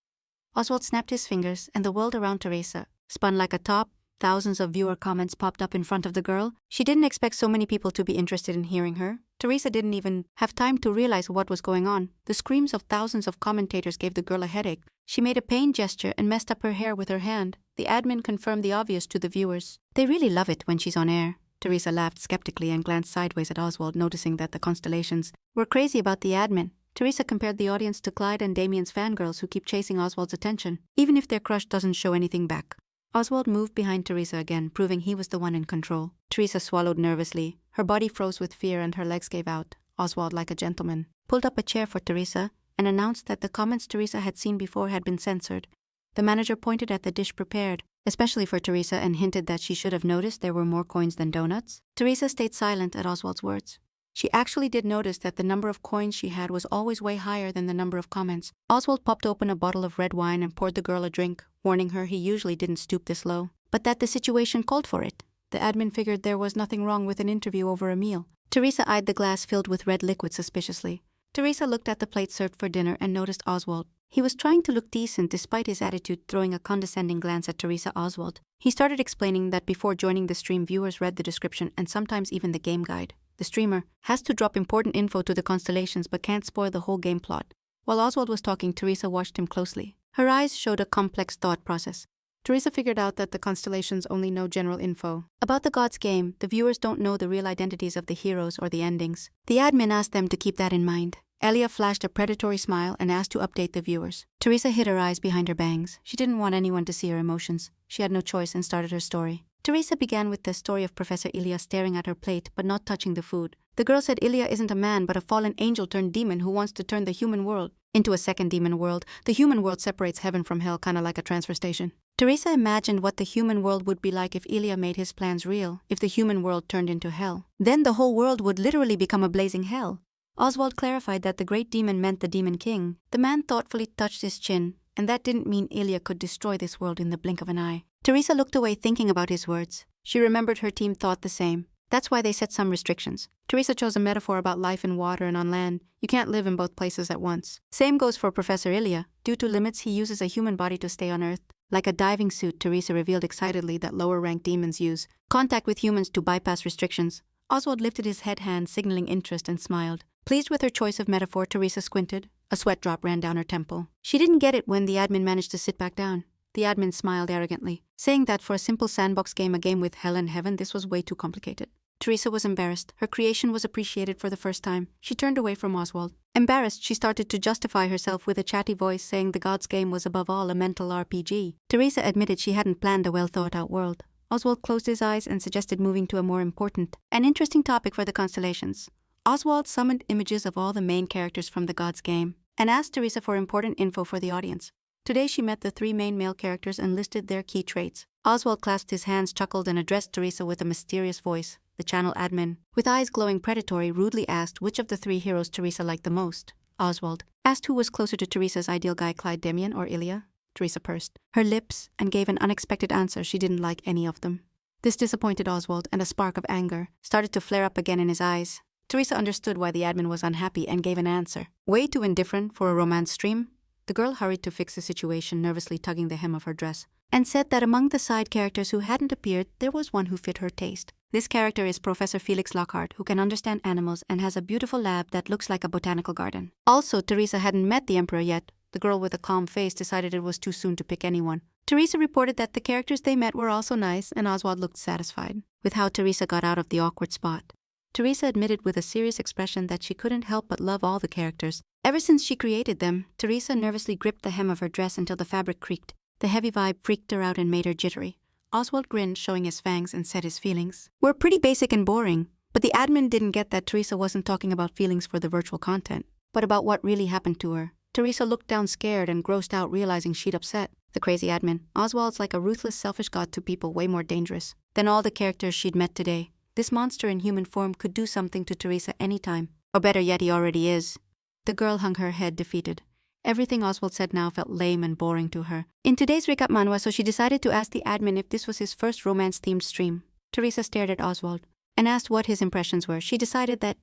Oswald snapped his fingers, and the world around Teresa spun like a top Thousands of viewer comments popped up in front of the girl. She didn't expect so many people to be interested in hearing her. Teresa didn't even have time to realize what was going on. The screams of thousands of commentators gave the girl a headache. She made a pain gesture and messed up her hair with her hand. The admin confirmed the obvious to the viewers. They really love it when she's on air. Teresa laughed skeptically and glanced sideways at Oswald, noticing that the constellations were crazy about the admin. Teresa compared the audience to Clyde and Damien's fangirls who keep chasing Oswald's attention, even if their crush doesn't show anything back. Oswald moved behind Teresa again, proving he was the one in control. Teresa swallowed nervously. Her body froze with fear and her legs gave out. Oswald, like a gentleman, pulled up a chair for Teresa and announced that the comments Teresa had seen before had been censored. The manager pointed at the dish prepared, especially for Teresa, and hinted that she should have noticed there were more coins than donuts. Teresa stayed silent at Oswald's words. She actually did notice that the number of coins she had was always way higher than the number of comments. Oswald popped open a bottle of red wine and poured the girl a drink, warning her he usually didn't stoop this low, but that the situation called for it. The admin figured there was nothing wrong with an interview over a meal. Teresa eyed the glass filled with red liquid suspiciously. Teresa looked at the plate served for dinner and noticed Oswald. He was trying to look decent despite his attitude, throwing a condescending glance at Teresa. Oswald. He started explaining that before joining the stream, viewers read the description and sometimes even the game guide. The streamer has to drop important info to the constellations but can't spoil the whole game plot. While Oswald was talking, Teresa watched him closely. Her eyes showed a complex thought process. Teresa figured out that the constellations only know general info about the gods' game. The viewers don't know the real identities of the heroes or the endings. The admin asked them to keep that in mind. Elia flashed a predatory smile and asked to update the viewers. Teresa hid her eyes behind her bangs. She didn't want anyone to see her emotions. She had no choice and started her story. Teresa began with the story of Professor Ilya staring at her plate but not touching the food. The girl said Ilya isn't a man but a fallen angel turned demon who wants to turn the human world into a second demon world. The human world separates heaven from hell, kinda like a transfer station. Teresa imagined what the human world would be like if Ilya made his plans real, if the human world turned into hell. Then the whole world would literally become a blazing hell. Oswald clarified that the great demon meant the demon king. The man thoughtfully touched his chin, and that didn't mean Ilya could destroy this world in the blink of an eye. Teresa looked away thinking about his words. She remembered her team thought the same. That's why they set some restrictions. Teresa chose a metaphor about life in water and on land. You can't live in both places at once. Same goes for Professor Ilya. Due to limits, he uses a human body to stay on Earth. Like a diving suit, Teresa revealed excitedly that lower-ranked demons use contact with humans to bypass restrictions. Oswald lifted his head hand, signaling interest, and smiled. Pleased with her choice of metaphor, Teresa squinted. A sweat drop ran down her temple. She didn't get it when the admin managed to sit back down. The admin smiled arrogantly, saying that for a simple sandbox game, a game with hell and heaven, this was way too complicated. Teresa was embarrassed. Her creation was appreciated for the first time. She turned away from Oswald. Embarrassed, she started to justify herself with a chatty voice, saying the gods' game was above all a mental RPG. Teresa admitted she hadn't planned a well-thought-out world. Oswald closed his eyes and suggested moving to a more important and interesting topic for the constellations. Oswald summoned images of all the main characters from the gods' game and asked Teresa for important info for the audience. Today she met the 3 main male characters and listed their key traits. Oswald clasped his hands, chuckled, and addressed Teresa with a mysterious voice. The channel admin, with eyes glowing predatory, rudely asked which of the 3 heroes Teresa liked the most. Oswald asked who was closer to Teresa's ideal guy, Clyde, Damien, or Ilya. Teresa pursed her lips and gave an unexpected answer. She didn't like any of them. This disappointed Oswald, and a spark of anger started to flare up again in his eyes. Teresa understood why the admin was unhappy and gave an answer. Way too indifferent for a romance stream. The girl hurried to fix the situation, nervously tugging the hem of her dress, and said that among the side characters who hadn't appeared, there was one who fit her taste. This character is Professor Felix Lockhart, who can understand animals and has a beautiful lab that looks like a botanical garden. Also, Teresa hadn't met the Emperor yet. The girl with a calm face decided it was too soon to pick anyone. Teresa reported that the characters they met were also nice, and Oswald looked satisfied with how Teresa got out of the awkward spot. Teresa admitted with a serious expression that she couldn't help but love all the characters. Ever since she created them, Teresa nervously gripped the hem of her dress until the fabric creaked. The heavy vibe freaked her out and made her jittery. Oswald grinned, showing his fangs, and said his feelings were pretty basic and boring. But the admin didn't get that Teresa wasn't talking about feelings for the virtual content, but about what really happened to her. Teresa looked down scared and grossed out, realizing she'd upset the crazy admin. Oswald's like a ruthless, selfish god to people, way more dangerous than all the characters she'd met today. This monster in human form could do something to Teresa anytime. Or better yet, he already is. The girl hung her head, defeated. Everything Oswald said now felt lame and boring to her. In today's recap Manhwa, so she decided to ask the admin if this was his first romance-themed stream. Teresa stared at Oswald and asked what his impressions were. She decided that